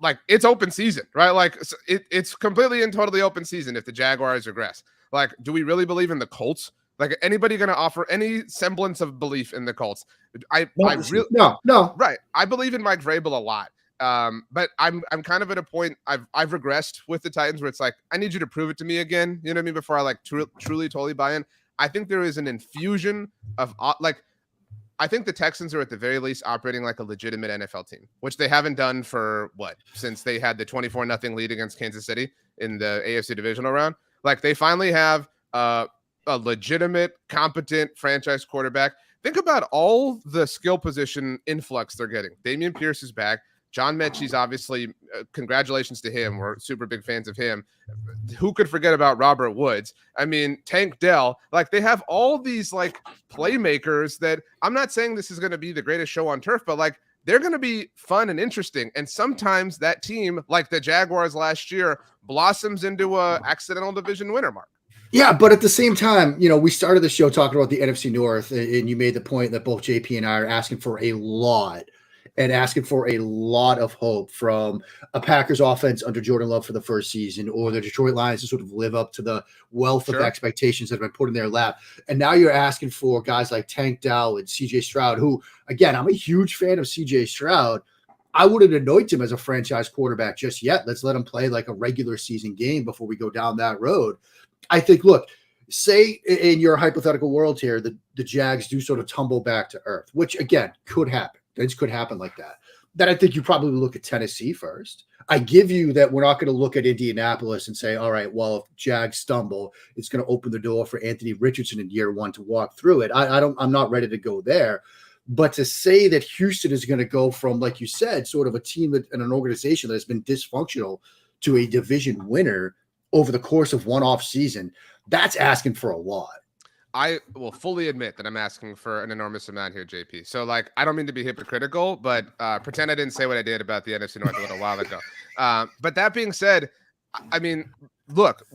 Like it's open season, right? Like it's completely and totally open season if the Jaguars regress. Like, do we really believe in the Colts? Like, anybody going to offer any semblance of belief in the Colts? No. Right. I believe in Mike Vrabel a lot. But I'm kind of at a point I've regressed with the Titans where it's like, I need you to prove it to me again. You know what I mean? Before I truly totally buy in. I think there is an infusion of I think the Texans are at the very least operating like a legitimate NFL team, which they haven't done for since they had the 24-0 lead against Kansas City in the AFC divisional round. Like they finally have a legitimate, competent franchise quarterback. Think about all the skill position influx they're getting. Dameon Pierce is back. John Mechie's obviously, congratulations to him. We're super big fans of him. Who could forget about Robert Woods? I mean, Tank Dell. Like, they have all these, playmakers that I'm not saying this is going to be the greatest show on turf, but, they're going to be fun and interesting. And sometimes that team, like the Jaguars last year, blossoms into a accidental division winner, Mark. Yeah, but at the same time, we started the show talking about the NFC North, and you made the point that both JP and I are asking for a lot of hope from a Packers offense under Jordan Love for the first season, or the Detroit Lions to sort of live up to the wealth of expectations that have been put in their lap. And now you're asking for guys like Tank Dell and CJ Stroud, who, again, I'm a huge fan of CJ Stroud. I wouldn't anoint him as a franchise quarterback just yet. Let's let him play like a regular season game before we go down that road. I think, look, say in your hypothetical world here, the Jags do sort of tumble back to earth, which, again, could happen. Things could happen like that. Then I think you probably look at Tennessee first. I give you that we're not going to look at Indianapolis and say, all right, well, if Jags stumble, it's going to open the door for Anthony Richardson in year one to walk through it. I'm not ready to go there. But to say that Houston is going to go from, like you said, sort of a team and an organization that has been dysfunctional to a division winner over the course of one off season, that's asking for a lot. I will fully admit that I'm asking for an enormous amount here, JP. So, I don't mean to be hypocritical, but pretend I didn't say what I did about the NFC North a little while ago. But that being said, I mean, look,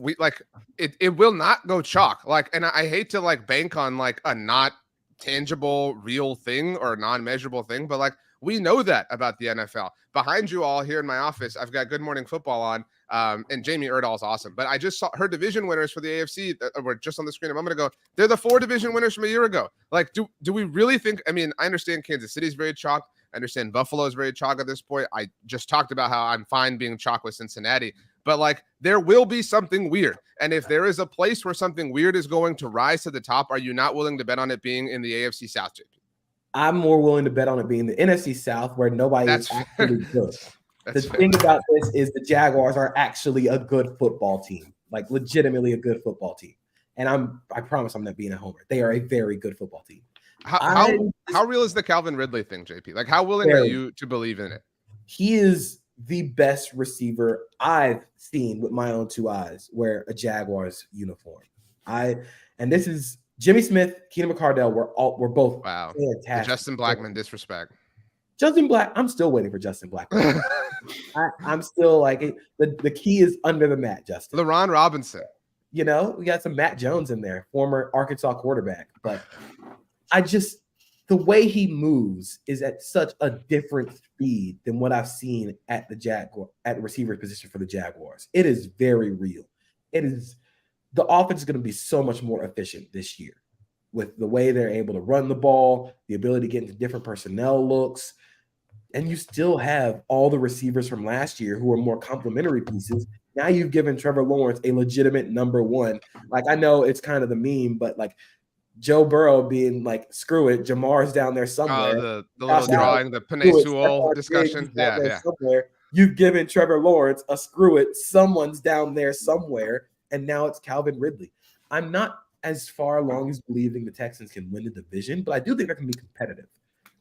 it will not go chalk. And I hate to bank on a not tangible, real thing or non-measurable thing, but we know that about the NFL. Behind you all here in my office, I've got Good Morning Football on. And Jamie Erdahl is awesome. But I just saw her division winners for the AFC that were just on the screen a moment ago. They're the 4 division winners from a year ago. Do we really think? I mean, I understand Kansas City is very chalk. I understand Buffalo is very chalk at this point. I just talked about how I'm fine being chalk with Cincinnati. But there will be something weird. And if there is a place where something weird is going to rise to the top, are you not willing to bet on it being in the AFC South, JP? I'm more willing to bet on it being the NFC South, where nobody is actually good. The thing about this is the Jaguars are actually a good football team, legitimately a good football team. And I promise I'm not being a homer. They are a very good football team. How real is the Calvin Ridley thing, JP? How willing are you to believe in it? He is the best receiver I've seen with my own 2 eyes wear a Jaguars uniform. And this is Jimmy Smith, Keenan McCardell. We're both fantastic. The Justin Blackman disrespect. Justin Black, I'm still waiting for Justin Blackman. I'm still the key is under the mat, Justin. LeRon Robinson. We got some Matt Jones in there, former Arkansas quarterback. But the way he moves is at such a different speed than what I've seen at the receiver position for the Jaguars. It is very real. the offense is going to be so much more efficient this year with the way they're able to run the ball, the ability to get into different personnel looks. And you still have all the receivers from last year who are more complementary pieces. Now you've given Trevor Lawrence a legitimate number one. Like, I know it's kind of the meme, but like Joe Burrow being like, screw it, Jamar's down there somewhere. The little drawing, the Penei Sewell discussion. Yeah. Somewhere. You've given Trevor Lawrence a screw it, someone's down there somewhere, and now it's Calvin Ridley. I'm not as far along as believing the Texans can win the division, but I do think they're going to be competitive.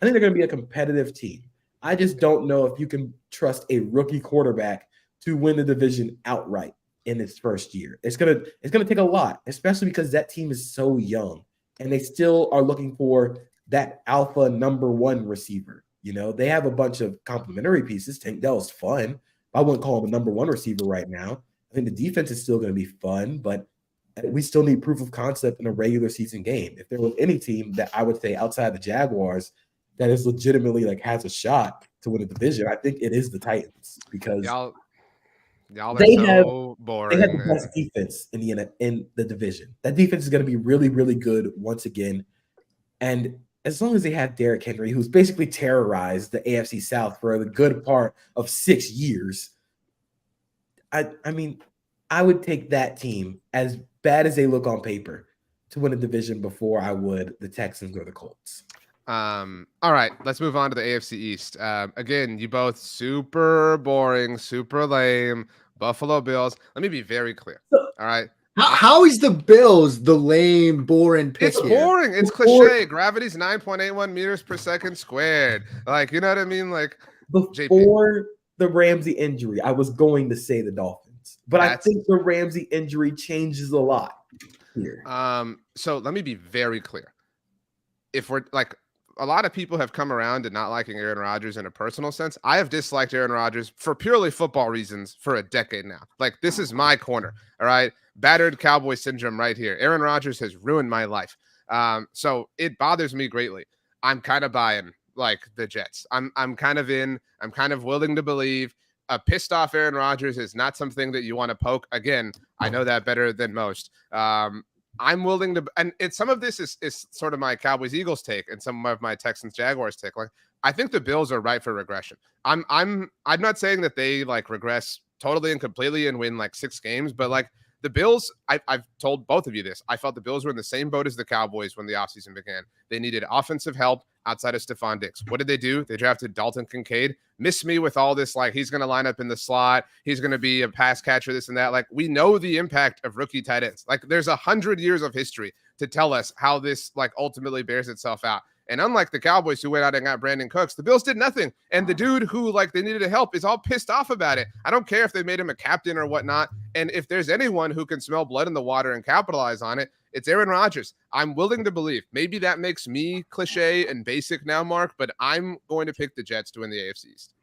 I think they're going to be a competitive team. I just don't know if you can trust a rookie quarterback to win the division outright in its first year. It's gonna take a lot, especially because that team is so young and they still are looking for that alpha number one receiver. You know, they have a bunch of complementary pieces. Tank Dell's fun. I wouldn't call him a number one receiver right now. I think the defense is still going to be fun, but we still need proof of concept in a regular season game. If there was any team that I would say outside the Jaguars that is legitimately like has a shot to win a division, I think it is the Titans, because y'all are they so boring. They have the best defense in the division. That defense is going to be really, really good once again. And as long as they have Derrick Henry, who's basically terrorized the AFC South for the good part of 6 years, I mean, I would take that team, as bad as they look on paper, to win a division before I would the Texans or the Colts. All right, let's move on to the AFC East. Again, you both super boring, super lame. Buffalo Bills. Let me be very clear. All right. How is the Bills the lame, boring pick? It's boring. It's cliche. Gravity's 9.81 meters per second squared. Like, you know what I mean? Like, before the Ramsey injury, I was going to say the Dolphins, but I think the Ramsey injury changes a lot here. So let me be very clear. If we're like, a lot of people have come around to not liking Aaron Rodgers in a personal sense. I have disliked Aaron Rodgers for purely football reasons for a decade now. Like, this is my corner. All right. Battered Cowboy syndrome right here. Aaron Rodgers has ruined my life. So it bothers me greatly. I'm kind of buying like the Jets. I'm kind of willing to believe a pissed off Aaron Rodgers is not something that you want to poke. Again, I know that better than most. I'm willing to, and some of this is sort of my Cowboys Eagles take and some of my Texans Jaguars take. Like, I think the Bills are ripe for regression. I'm not saying that they like regress totally and completely and win like 6 games, but like the Bills, I've told both of you this. I felt the Bills were in the same boat as the Cowboys when the offseason began. They needed offensive help outside of Stephon Diggs. What did they do? They drafted Dalton Kincaid. Miss me with all this, like, he's going to line up in the slot. He's going to be a pass catcher, this and that. Like, we know the impact of rookie tight ends. Like, there's 100 years of history to tell us how this, like, ultimately bears itself out. And unlike the Cowboys who went out and got Brandon Cooks, the Bills did nothing. And the dude who, like, they needed help is all pissed off about it. I don't care if they made him a captain or whatnot. And if there's anyone who can smell blood in the water and capitalize on it, it's Aaron Rodgers. I'm willing to believe. Maybe that makes me cliche and basic now, Mark, but I'm going to pick the Jets to win the AFC East.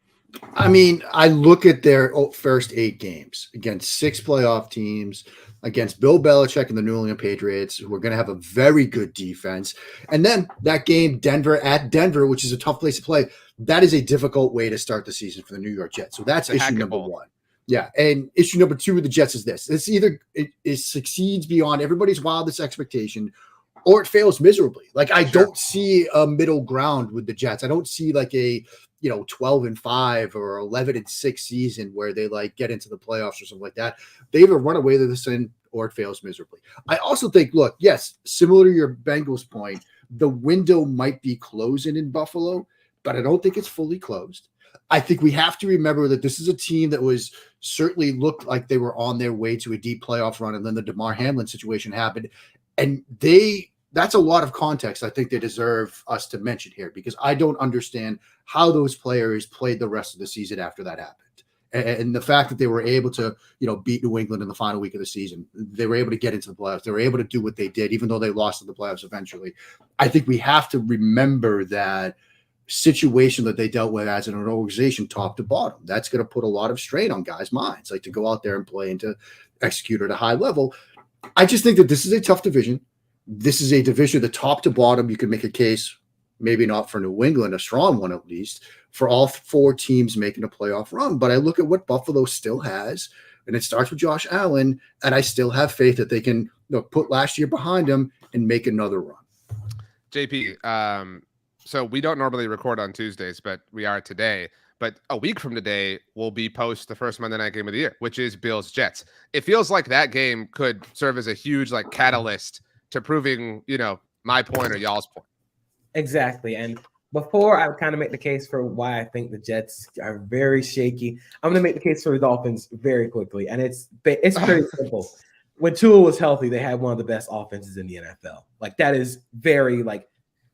I mean, I look at their first 8 games against 6 playoff teams, against Bill Belichick and the New England Patriots, who are going to have a very good defense. And then that game, Denver at Denver, which is a tough place to play. That is a difficult way to start the season for the New York Jets. So that's issue number 1. Yeah. And issue number 2 with the Jets is this. It's either it succeeds beyond everybody's wildest expectation, or it fails miserably. Like, I don't see a middle ground with the Jets. I don't see like a 12-5 or 11-6 season where they like get into the playoffs or something like that. They either run away with this or it fails miserably. I also think, look, yes, similar to your Bengals point, the window might be closing in Buffalo, but I don't think it's fully closed. I think we have to remember that this is a team that was certainly looked like they were on their way to a deep playoff run, and then the DeMar Hamlin situation happened, and that's a lot of context I think they deserve us to mention here, because I don't understand how those players played the rest of the season after that happened. And the fact that they were able to, beat New England in the final week of the season, they were able to get into the playoffs. They were able to do what they did, even though they lost in the playoffs eventually. I think we have to remember that situation that they dealt with as an organization, top to bottom. That's going to put a lot of strain on guys' minds, like to go out there and play and to execute at a high level. I just think that this is a tough division. This is a division, the top to bottom. You can make a case, maybe not for New England, a strong one at least, for all 4 teams making a playoff run. But I look at what Buffalo still has. and it starts with Josh Allen. And I still have faith that they can put last year behind them and make another run. JP, so we don't normally record on Tuesdays, but we are today. But a week from today will be post the first Monday night game of the year, which is Bills Jets. It feels like that game could serve as a huge like catalyst to proving, my point or y'all's point. Exactly. And before I kind of make the case for why I think the Jets are very shaky, I'm going to make the case for the Dolphins very quickly. And it's pretty simple. When Tua was healthy, they had one of the best offenses in the NFL. Like that is very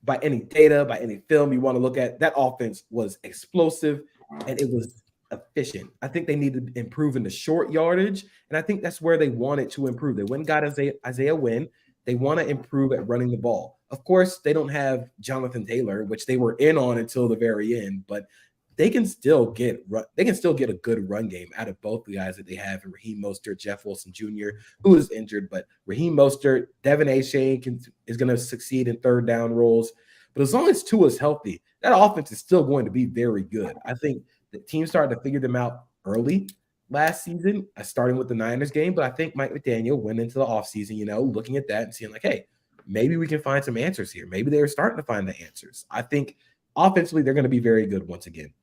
by any data, by any film you want to look at, that offense was explosive and it was efficient. I think they need to improve in the short yardage, and I think that's where they wanted to improve. They went and got Isaiah Wynn. They want to improve at running the ball. Of course, they don't have Jonathan Taylor, which they were in on until the very end, but they can still get a good run game out of both the guys that they have in Raheem Mostert, Jeff Wilson Jr., who is injured, but Raheem Mostert, Devin Achane is going to succeed in third down roles. But as long as Tua is healthy, that offense is still going to be very good. I think the team started to figure them out early last season, starting with the Niners game, but I think Mike McDaniel went into the offseason, looking at that and seeing like, hey, maybe we can find some answers here. Maybe they were starting to find the answers. I think offensively, they're going to be very good once again.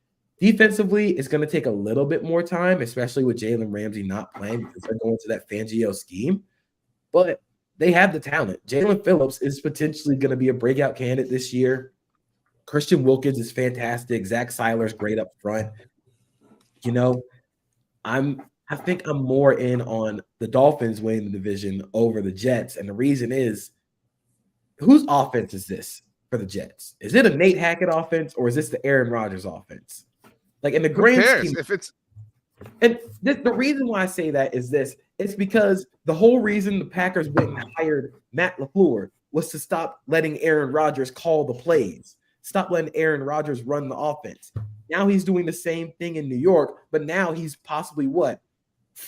Defensively, it's going to take a little bit more time, especially with Jalen Ramsey not playing because they're going to that Fangio scheme. But they have the talent. Jalen Phillips is potentially going to be a breakout candidate this year. Christian Wilkins is fantastic. Zach Seiler's great up front. I think I'm more in on the Dolphins winning the division over the Jets. And the reason is, whose offense is this for the Jets? Is it a Nate Hackett offense or is this the Aaron Rodgers offense? Like in the grand scheme, if it's the reason why I say that is this. It's because the whole reason the Packers went and hired Matt LaFleur was to stop letting Aaron Rodgers call the plays. Stop letting Aaron Rodgers run the offense. Now he's doing the same thing in New York, but now he's possibly 4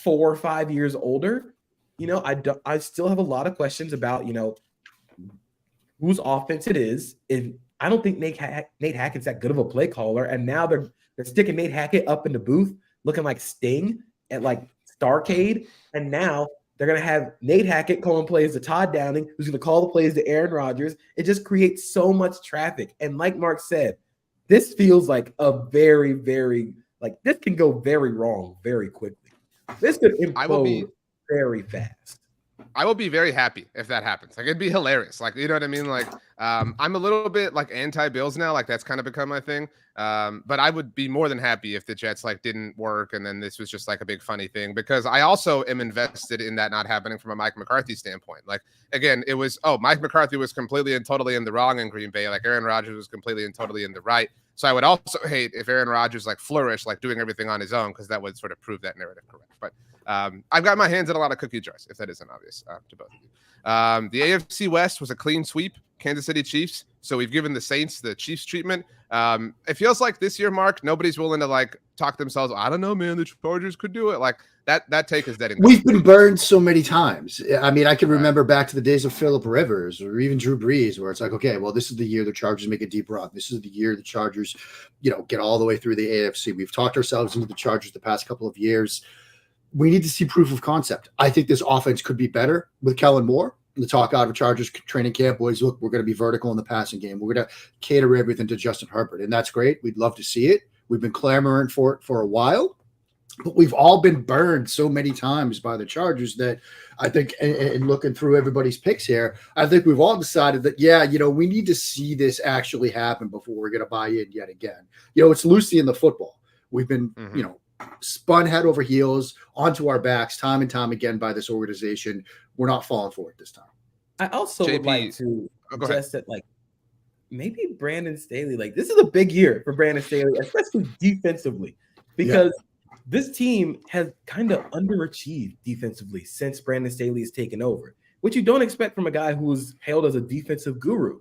or 5 years older. I still have a lot of questions about, whose offense it is. I don't think Nate Hackett's that good of a play caller, and now they're sticking Nate Hackett up in the booth looking like Sting at like Starcade, and now they're going to have Nate Hackett calling plays to Todd Downing, who's going to call the plays to Aaron Rodgers. It just creates so much traffic. And like Mark said, this feels like a very, very, this can go very wrong very quickly. This could implode very fast. I will be very happy if that happens. Like, it'd be hilarious. Like, you know what I mean? Like, I'm a little bit like anti-Bills now. Like, that's kind of become my thing. But I would be more than happy if the Jets didn't work and then this was just a big funny thing, because I also am invested in that not happening from a Mike McCarthy standpoint. Like, again, it was, Mike McCarthy was completely and totally in the wrong in Green Bay. Like, Aaron Rodgers was completely and totally in the right. So I would also hate if Aaron Rodgers flourished, doing everything on his own, because that would sort of prove that narrative correct. But I've got my hands in a lot of cookie jars, if that isn't obvious to both of you. The AFC West was a clean sweep, Kansas City Chiefs. So we've given the Saints the Chiefs treatment. It feels like this year, Mark, nobody's willing to talk themselves. I don't know, man, the Chargers could do it. That take is dead. We've been burned so many times. I mean, I can remember back to the days of Phillip Rivers or even Drew Brees, where it's like, okay, well, this is the year the Chargers make a deep run. This is the year the Chargers, get all the way through the AFC. We've talked ourselves into the Chargers the past couple of years. We need to see proof of concept. I think this offense could be better with Kellen Moore. The talk out of Chargers training camp was, look, we're going to be vertical in the passing game. We're going to cater everything to Justin Herbert, and that's great. We'd love to see it. We've been clamoring for it for a while, but we've all been burned so many times by the Chargers that I think, and looking through everybody's picks here, I think we've all decided that, we need to see this actually happen before we're going to buy in yet again. It's Lucy in the football. We've been, spun head over heels onto our backs time and time again by this organization. We're not falling for it this time. I also would like to suggest that maybe Brandon Staley, this is a big year for Brandon Staley, especially defensively, because this team has kind of underachieved defensively since Brandon Staley has taken over, which you don't expect from a guy who was hailed as a defensive guru.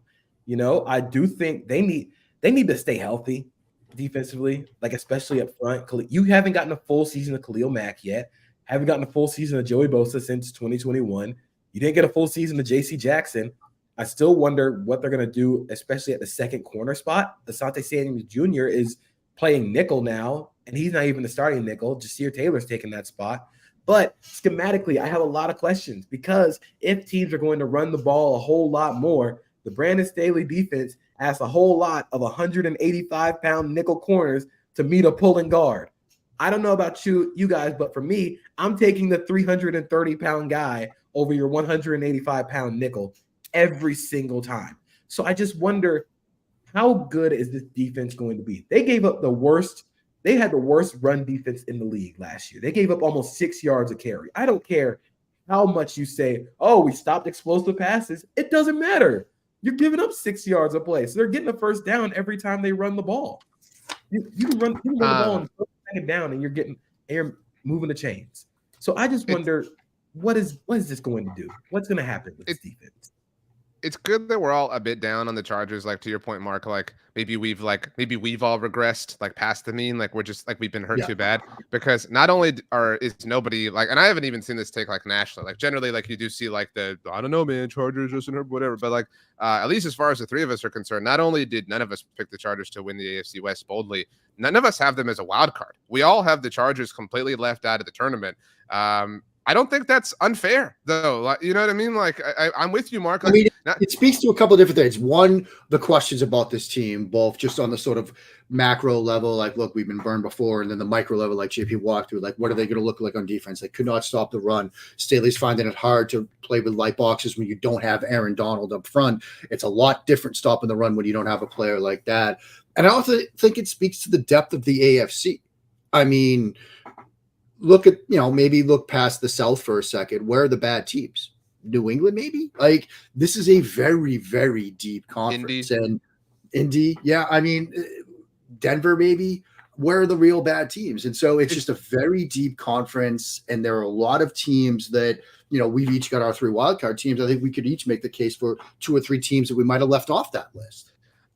I do think they need to stay healthy defensively, especially up front. You haven't gotten a full season of Khalil Mack yet. Haven't gotten a full season of Joey Bosa since 2021. You didn't get a full season of J.C. Jackson. I still wonder what they're going to do, especially at the second corner spot. Asante Samuel Jr. is playing nickel now, and he's not even the starting nickel. Jasir Taylor's taking that spot. But schematically, I have a lot of questions because if teams are going to run the ball a whole lot more, the Brandon Staley defense asks a whole lot of 185-pound nickel corners to meet a pulling guard. I don't know about you guys, but for me, I'm taking the 330-pound guy over your 185-pound nickel every single time. So I just wonder, how good is this defense going to be? They gave up they had the worst run defense in the league last year. They gave up almost 6 yards a carry. I don't care how much you say, oh, we stopped explosive passes. It doesn't matter. You're giving up 6 yards a play. So they're getting a first down every time they run the ball. You can run the ball on second down and you're moving the chains. So I just wonder, what is this going to do? What's going to happen with this defense? It's good that we're all a bit down on the Chargers. Like, to your point, Mark, like maybe we've all regressed like past the mean. Like, we're just like, we've been hurt too bad, because not only is nobody like, and I haven't even seen this take like nationally, like generally, like you do see like I don't know, man, Chargers just whatever. But like, at least as far as the three of us are concerned, not only did none of us pick the Chargers to win the AFC West boldly, none of us have them as a wild card. We all have the Chargers completely left out of the tournament. I don't think that's unfair, though. Like, you know what I mean? Like, I'm with you, Mark. Like, I mean, it speaks to a couple of different things. One, the questions about this team, both just on the sort of macro level, like, look, we've been burned before, and then the micro level, like JP walked through, like, what are they going to look like on defense? They could not stop the run. Staley's finding it hard to play with light boxes when you don't have Aaron Donald up front. It's a lot different stopping the run when you don't have a player like that. And I also think it speaks to the depth of the AFC. I mean, look at, maybe look past the South for a second. Where are the bad teams? New England, maybe? Like, this is a very, very deep conference. And Indy, yeah, I mean, Denver, maybe. Where are the real bad teams? And so it's just a very deep conference, and there are a lot of teams that, we've each got our 3 wildcard teams. I think we could each make the case for 2 or 3 teams that we might have left off that list.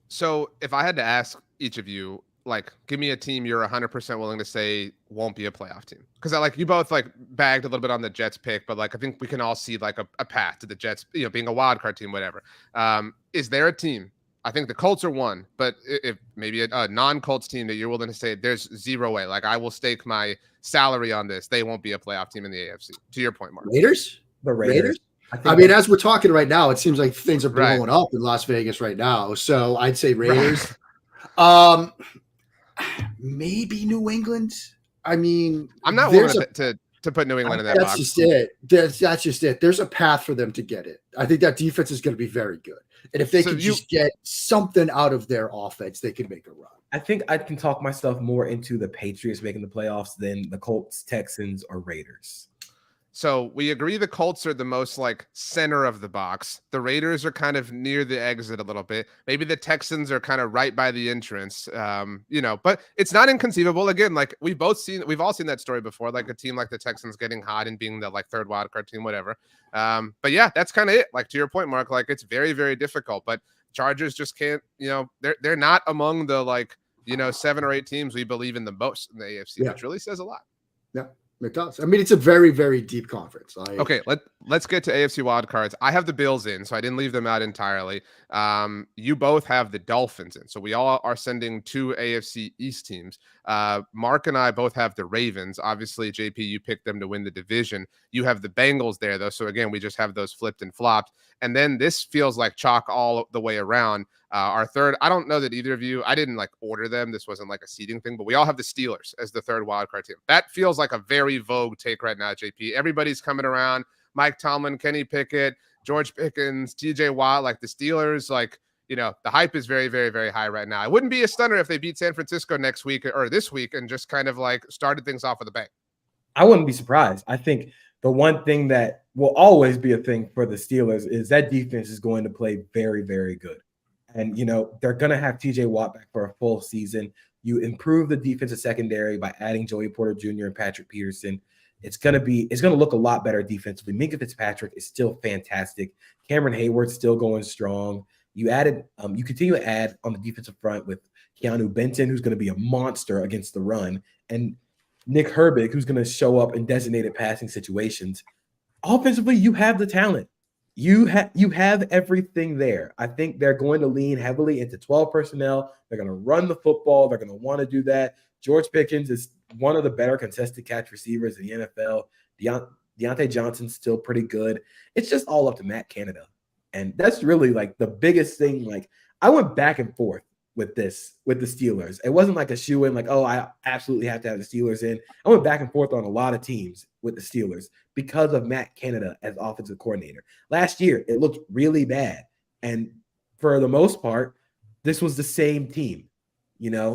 So if I had to ask each of you, like, give me a team you're 100% willing to say won't be a playoff team, because you both like bagged a little bit on the Jets pick, but like I think we can all see like a path to the Jets, being a wild card team, whatever. Is there a team? I think the Colts are one, but if maybe a non-Colts team that you're willing to say there's zero way, like I will stake my salary on this, they won't be a playoff team in the AFC. To your point, Mark. Raiders. The Raiders. I mean, as we're talking right now, it seems like things are blowing up in Las Vegas right now. So I'd say Raiders. Right. Maybe New England. I mean, I'm not willing to put New England in that box. Just it. That's just it. There's a path for them to get it. I think that defense is going to be very good. And if they can just get something out of their offense, they can make a run. I think I can talk myself more into the Patriots making the playoffs than the Colts, Texans, or Raiders. So we agree the Colts are the most like center of the box. The Raiders are kind of near the exit a little bit. Maybe the Texans are kind of right by the entrance, but it's not inconceivable. Again, like we've all seen that story before, like a team like the Texans getting hot and being the like third wild card team, whatever. But yeah, that's kind of it. Like to your point, Mark, like it's very, very difficult, but Chargers just can't, they're not among the 7 or 8 teams we believe in the most in the AFC, which really says a lot. Yeah. It does. I mean, it's a very, very deep conference. Okay, let's get to AFC wildcards. I have the Bills in, so I didn't leave them out entirely. You both have the Dolphins in, so we all are sending 2 AFC East teams. Mark and I both have the Ravens. Obviously, JP, you picked them to win the division. You have the Bengals there, though, so again, we just have those flipped and flopped. And then this feels like chalk all the way around. Our third, I don't know that either of you, I didn't like order them. This wasn't like a seeding thing, but we all have the Steelers as the third wildcard team. That feels like a very vogue take right now, JP. Everybody's coming around. Mike Tomlin, Kenny Pickett, George Pickens, TJ Watt, like the Steelers, the hype is very, very, very high right now. It wouldn't be a stunner if they beat San Francisco next week or this week and just kind of like started things off with a bang. I wouldn't be surprised. I think the one thing that will always be a thing for the Steelers is that defense is going to play very, very good. And, they're going to have TJ Watt back for a full season. You improve the defensive secondary by adding Joey Porter Jr. and Patrick Peterson. It's going to look a lot better defensively. Minkah Fitzpatrick is still fantastic. Cameron Hayward's still going strong. You continue to add on the defensive front with Keanu Benton, who's going to be a monster against the run, and Nick Herbig, who's going to show up in designated passing situations. Offensively, you have the talent. You have everything there. I think they're going to lean heavily into 12 personnel. They're going to run the football. They're going to want to do that. George Pickens is one of the better contested catch receivers in the NFL. Deontay Johnson's still pretty good. It's just all up to Matt Canada. And that's really like the biggest thing. Like I went back and forth with the Steelers. It wasn't like a shoe in, like, oh, I absolutely have to have the Steelers in. I went back and forth on a lot of teams with the Steelers because of Matt Canada as offensive coordinator. Last year, it looked really bad. And for the most part, this was the same team,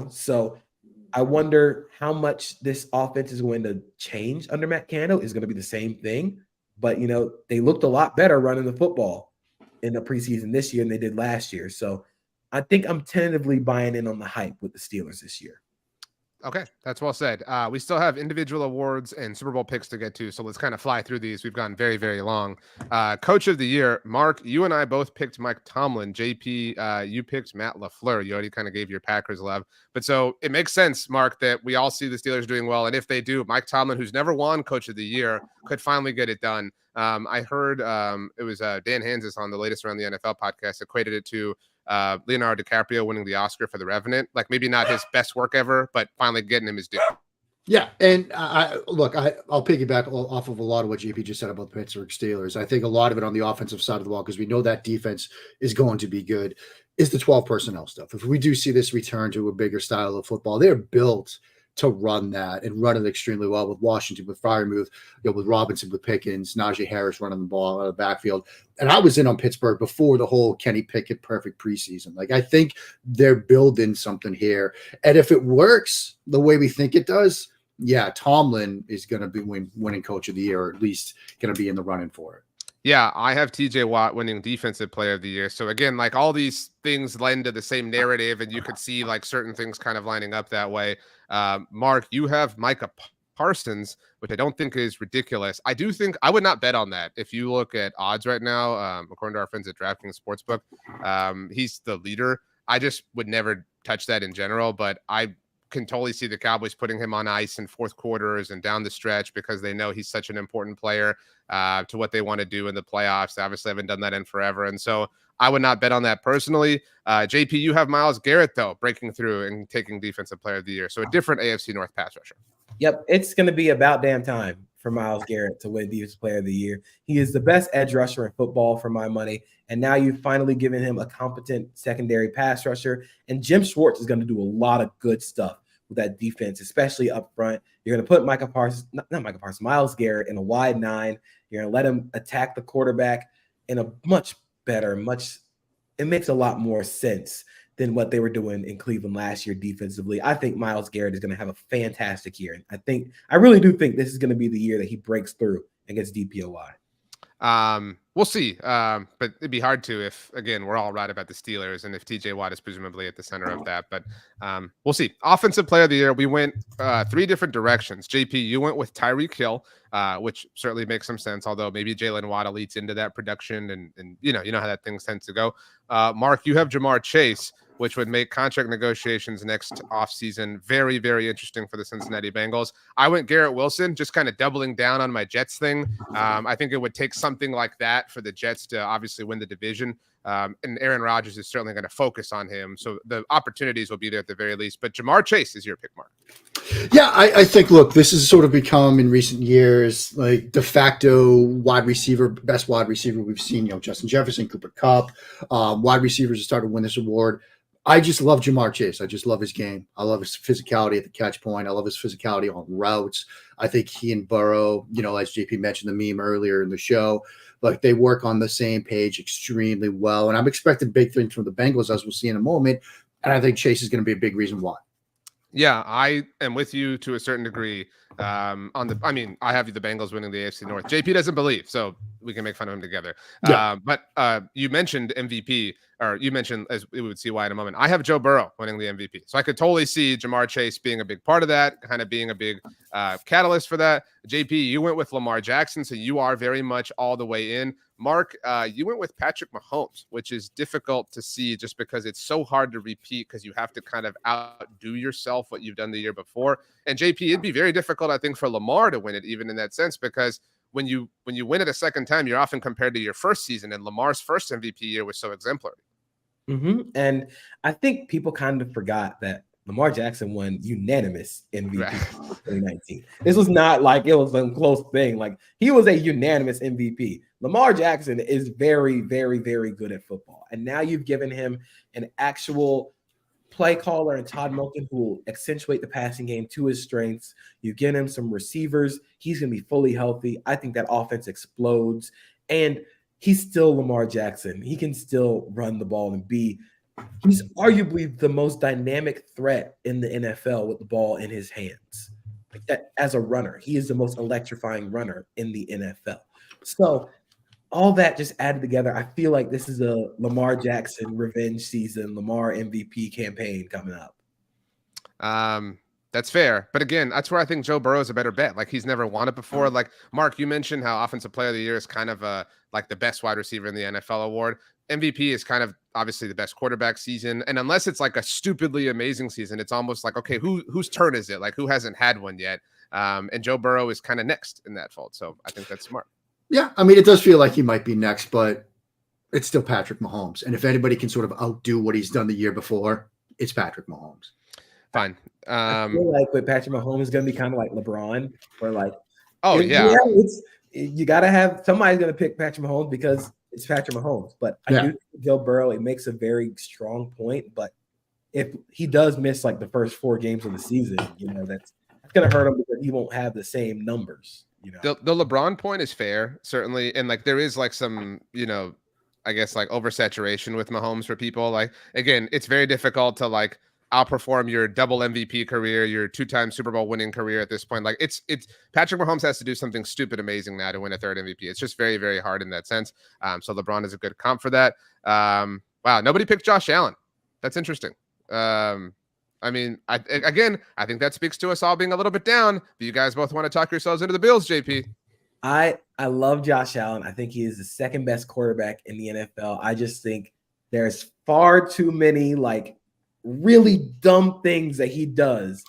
So I wonder how much this offense is going to change under Matt Canada. Is going to be the same thing. But, they looked a lot better running the football in the preseason this year than they did last year. So I think I'm tentatively buying in on the hype with the Steelers this year. Okay, that's well said. We still have individual awards and Super Bowl picks to get to, so let's kind of fly through these. We've gone very, very long. Coach of the year, Mark, you and I both picked Mike Tomlin. JP, you picked Matt LaFleur. You already kind of gave your Packers love. But so it makes sense, Mark, that we all see the Steelers doing well. And if they do, Mike Tomlin, who's never won Coach of the Year, could finally get it done. I heard it was Dan Hansis on the latest Around the NFL podcast equated it to Leonardo DiCaprio winning the Oscar for The Revenant. Like maybe not his best work ever, but finally getting him his due. Yeah, and I'll piggyback off of a lot of what JP just said about the Pittsburgh Steelers. I think a lot of it on the offensive side of the ball, because we know that defense is going to be good, is the 12 personnel stuff. If we do see this return to a bigger style of football, they're built to run that and run it extremely well with Washington, with Freiermuth, with Robinson, with Pickens, Najee Harris running the ball out of the backfield. And I was in on Pittsburgh before the whole Kenny Pickett perfect preseason. Like, I think they're building something here. And if it works the way we think it does, yeah, Tomlin is going to be winning Coach of the Year, or at least going to be in the running for it. Yeah, I have TJ Watt winning Defensive Player of the Year. So again, like all these things lend to the same narrative, and you could see like certain things kind of lining up that way. Mark, you have Micah Parsons, which I don't think is ridiculous. I do think I would not bet on that. If you look at odds right now, according to our friends at DraftKings Sportsbook, he's the leader. I just would never touch that in general, but I can totally see the Cowboys putting him on ice in fourth quarters and down the stretch because they know he's such an important player to what they want to do in the playoffs. They obviously haven't done that in forever. And so I would not bet on that personally. JP, you have Myles Garrett, though, breaking through and taking Defensive Player of the Year. So a different AFC North pass rusher. Yep, it's going to be about damn time for Myles Garrett to win Defensive Player of the Year. He is the best edge rusher in football for my money. And now you've finally given him a competent secondary pass rusher. And Jim Schwartz is going to do a lot of good stuff with that defense, especially up front. You're going to put Myles Garrett in a wide 9. You're going to let him attack the quarterback in a it makes a lot more sense than what they were doing in Cleveland last year defensively. I think Myles Garrett is going to have a fantastic year. I really do think this is going to be the year that he breaks through and gets DPOY. We'll see. But it'd be hard to if, again, we're all right about the Steelers and if TJ Watt is presumably at the center of that. But we'll see. Offensive Player of the Year, we went 3 different directions. JP, you went with Tyreek Hill, which certainly makes some sense, although maybe Jalen Waddle leads into that production and you know how that things tend to go. Mark, you have Jamar Chase, which would make contract negotiations next offseason very, very interesting for the Cincinnati Bengals. I went Garrett Wilson, just kind of doubling down on my Jets thing. I think it would take something like that for the Jets to obviously win the division. And Aaron Rodgers is certainly going to focus on him. So the opportunities will be there at the very least. But Jamar Chase is your pick, Mark. Yeah, I think, look, this has sort of become in recent years like de facto wide receiver, best wide receiver we've seen. Justin Jefferson, Cooper Kupp, wide receivers have started to win this award. I just love Jamar Chase. I just love his game. I love his physicality at the catch point. I love his physicality on routes. I think he and Burrow, as JP mentioned the meme earlier in the show, like they work on the same page extremely well. And I'm expecting big things from the Bengals, as we'll see in a moment. And I think Chase is going to be a big reason why. Yeah, I am with you to a certain degree. I have the Bengals winning the AFC North. JP doesn't believe, so we can make fun of him together. Yeah. But you mentioned MVP, or you mentioned, as we would see why in a moment, I have Joe Burrow winning the MVP. So I could totally see Jamar Chase being a big part of that, kind of being a big catalyst for that. JP, you went with Lamar Jackson, so you are very much all the way in. Mark, you went with Patrick Mahomes, which is difficult to see just because it's so hard to repeat because you have to kind of outdo yourself what you've done the year before. And JP, it'd be very difficult, I think, for Lamar to win it, even in that sense, because when you win it a second time, you're often compared to your first season, and Lamar's first MVP year was so exemplary. Mm-hmm. And I think people kind of forgot that Lamar Jackson won unanimous MVP Right. 2019. This was not like it was a close thing. Like he was a unanimous MVP. Lamar Jackson is very, very, very good at football. And now you've given him an actual play caller and Todd Monken who will accentuate the passing game to his strengths. You get him some receivers. He's going to be fully healthy. I think that offense explodes. And he's still Lamar Jackson. He can still run the ball and he's arguably the most dynamic threat in the NFL with the ball in his hands. Like that, as a runner, he is the most electrifying runner in the NFL. So all that just added together, I feel like this is a Lamar Jackson revenge season, Lamar MVP campaign coming up. That's fair. But again, that's where I think Joe Burrow is a better bet. Like he's never won it before. Like Mark, you mentioned how Offensive Player of the Year is kind of like the best wide receiver in the NFL award. MVP is kind of obviously the best quarterback season. And unless it's like a stupidly amazing season, it's almost like, okay, whose turn is it? Like who hasn't had one yet? And Joe Burrow is kind of next in that fold. So I think that's smart. Yeah, I mean, it does feel like he might be next, but it's still Patrick Mahomes. And if anybody can sort of outdo what he's done the year before, it's Patrick Mahomes. Fine. I feel like with Patrick Mahomes is going to be kind of like LeBron, where like, you got to have somebody's going to pick Patrick Mahomes because it's Patrick Mahomes. But I do think Joe Burrow, it makes a very strong point. But if he does miss like the first 4 games of the season, that's going to hurt him because he won't have the same numbers. The LeBron point is fair, certainly. And like there is like some, I guess like oversaturation with Mahomes for people. Like, again, it's very difficult to like outperform your double MVP career, your 2-time Super Bowl winning career at this point. Like it's Patrick Mahomes has to do something stupid amazing now to win a 3rd MVP. It's just very, very hard in that sense. So LeBron is a good comp for that. Wow, nobody picked Josh Allen. That's interesting. I mean, I think that speaks to us all being a little bit down. But you guys both want to talk yourselves into the Bills, JP. I love Josh Allen. I think he is the second best quarterback in the NFL. I just think there's far too many like really dumb things that he does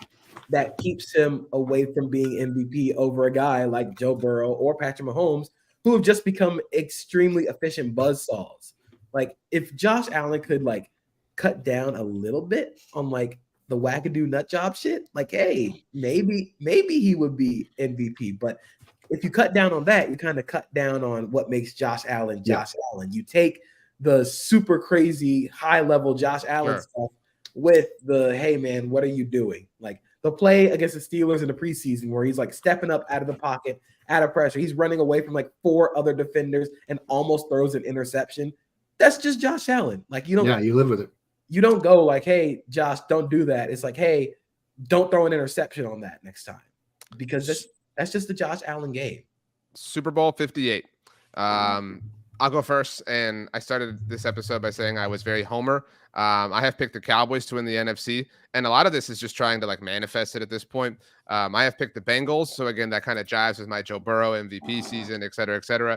that keeps him away from being MVP over a guy like Joe Burrow or Patrick Mahomes, who have just become extremely efficient buzzsaws. Like if Josh Allen could like cut down a little bit on like the wackadoo nut job shit, like, hey, maybe he would be MVP. But if you cut down on that, you kind of cut down on what makes Josh Allen Josh Allen. You take the super crazy high level Josh Allen stuff with the, hey man, what are you doing? Like the play against the Steelers in the preseason where he's like stepping up out of the pocket, out of pressure. He's running away from like 4 other defenders and almost throws an interception. That's just Josh Allen. Like you don't. You live with it. You don't go like, hey, Josh, don't do that. It's like, hey, don't throw an interception on that next time because that's just the Josh Allen game. Super Bowl 58. I'll go first. And I started this episode by saying I was very homer. I have picked the Cowboys to win the NFC. And a lot of this is just trying to like manifest it at this point. I have picked the Bengals. So again, that kind of jives with my Joe Burrow MVP season, et cetera, et cetera.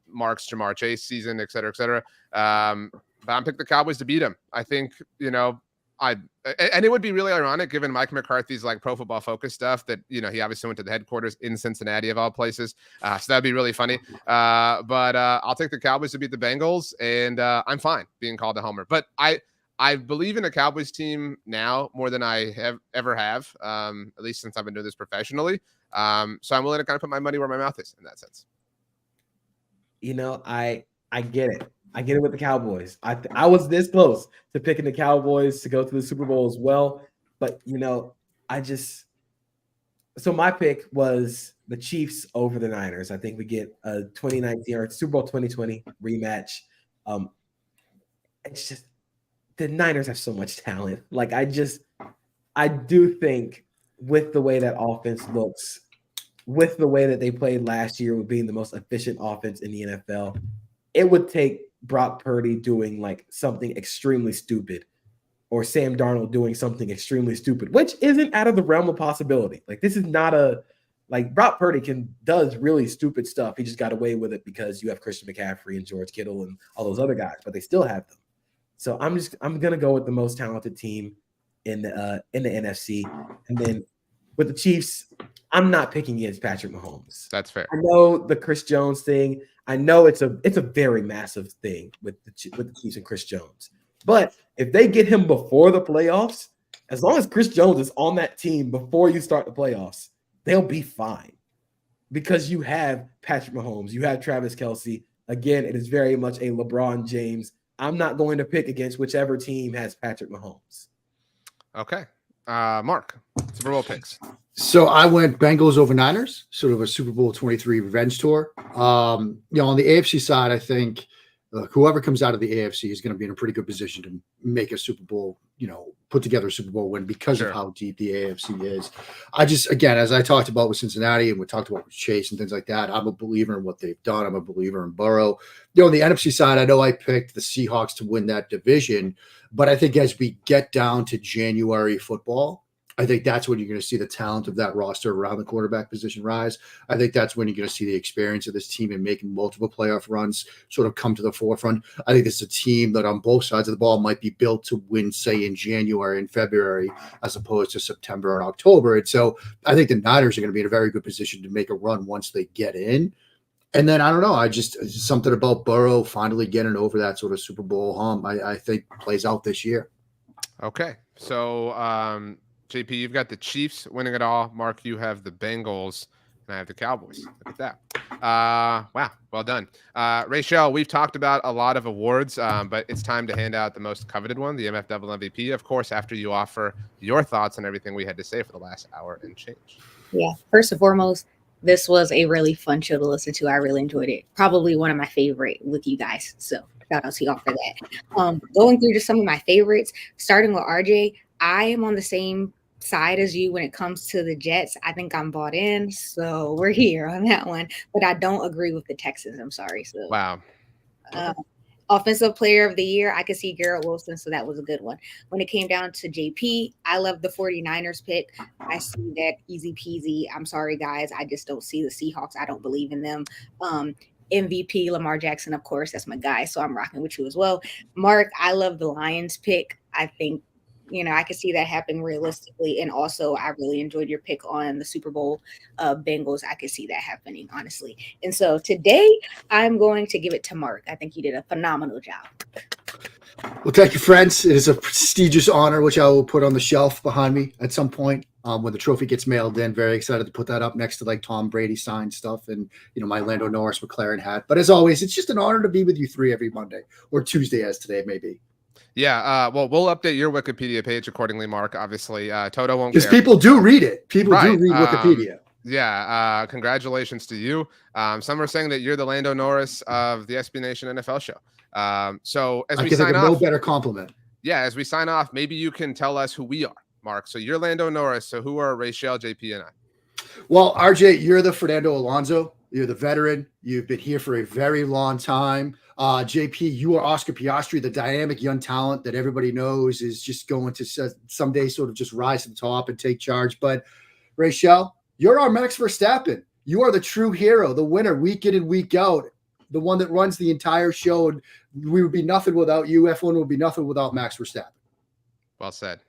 Mark's Jamar Chase season, et cetera, et cetera. But I'm picked the Cowboys to beat him. I think, and it would be really ironic given Mike McCarthy's like Pro Football Focus stuff that, he obviously went to the headquarters in Cincinnati of all places. So that'd be really funny. But I'll take the Cowboys to beat the Bengals and I'm fine being called a homer. But I believe in the Cowboys team now more than I ever have, at least since I've been doing this professionally. So I'm willing to kind of put my money where my mouth is in that sense. I get it. I get it with the Cowboys. I was this close to picking the Cowboys to go to the Super Bowl as well. But, so my pick was the Chiefs over the Niners. I think we get a 2019 or Super Bowl 2020 rematch. It's just the Niners have so much talent. Like, I do think with the way that offense looks, with the way that they played last year with being the most efficient offense in the NFL, it would take Brock Purdy doing like something extremely stupid or Sam Darnold doing something extremely stupid, which isn't out of the realm of possibility. Like this is not Brock Purdy does really stupid stuff. He just got away with it because you have Christian McCaffrey and George Kittle and all those other guys, but they still have them. So I'm going to go with the most talented team in the NFC. And then with the Chiefs, I'm not picking against Patrick Mahomes. That's fair. I know the Chris Jones thing. I know it's a very massive thing with the Chiefs and Chris Jones. But if they get him before the playoffs, as long as Chris Jones is on that team before you start the playoffs, they'll be fine because you have Patrick Mahomes, you have Travis Kelce. Again, it is very much a LeBron James. I'm not going to pick against whichever team has Patrick Mahomes. Okay. Mark, Super Bowl picks. So I went Bengals over Niners, sort of a Super Bowl 23 revenge tour. On the AFC side, I think whoever comes out of the AFC is going to be in a pretty good position to make a Super Bowl, put together a Super Bowl win because of how deep the AFC is. I just, again, as I talked about with Cincinnati and we talked about with Chase and things like that, I'm a believer in what they've done. I'm a believer in Burrow. On the NFC side, I know I picked the Seahawks to win that division, but I think as we get down to January football, I think that's when you're going to see the talent of that roster around the quarterback position rise. I think that's when you're going to see the experience of this team in making multiple playoff runs sort of come to the forefront. I think it's a team that on both sides of the ball might be built to win, say, in January and February, as opposed to September and October. And so I think the Niners are going to be in a very good position to make a run once they get in. And then, I don't know, something about Burrow finally getting over that sort of Super Bowl hump, I think plays out this year. Okay. So, JP, you've got the Chiefs winning it all. Mark, you have the Bengals, and I have the Cowboys. Look at that. Wow, well done. Rachel, we've talked about a lot of awards, but it's time to hand out the most coveted one, the MFW MVP, of course, after you offer your thoughts on everything we had to say for the last hour and change. Yeah, first and foremost, this was a really fun show to listen to. I really enjoyed it. Probably one of my favorite with you guys. So shout out to y'all for that. Going through just some of my favorites, starting with RJ, I am on the same side as you when it comes to the Jets. I think I'm bought in, so we're here on that one. But I don't agree with the Texans. I'm sorry. So wow. Offensive player of the year, I could see Garrett Wilson, so that was a good one. When it came down to JP, I love the 49ers pick. I see that easy peasy. I'm sorry, guys. I just don't see the Seahawks. I don't believe in them. MVP, Lamar Jackson, of course, that's my guy, so I'm rocking with you as well. Mark, I love the Lions pick. I think I could see that happen realistically. And also, I really enjoyed your pick on the Super Bowl Bengals. I could see that happening, honestly. And so today, I'm going to give it to Mark. I think you did a phenomenal job. Well, thank you, friends. It is a prestigious honor, which I will put on the shelf behind me at some point when the trophy gets mailed in. Very excited to put that up next to like Tom Brady signed stuff and, my Lando Norris McLaren hat. But as always, it's just an honor to be with you three every Monday or Tuesday as today may be. Yeah, well, we'll update your Wikipedia page accordingly, Mark. Obviously, Toto won't because care. People do read it. People do read Wikipedia. Yeah, congratulations to you. Some are saying that you're the Lando Norris of the SB Nation NFL show. So as we sign off, no better compliment. Yeah, as we sign off, maybe you can tell us who we are, Mark. So you're Lando Norris. So who are Rachel, JP, and I? Well, RJ, you're the Fernando Alonso. You're the veteran. You've been here for a very long time. JP, you are Oscar Piastri, the dynamic young talent that everybody knows is just going to someday sort of just rise to the top and take charge. But Rachel, you're our Max Verstappen. You are the true hero, the winner, week in and week out, the one that runs the entire show. And we would be nothing without you. F1 would be nothing without Max Verstappen. Well said.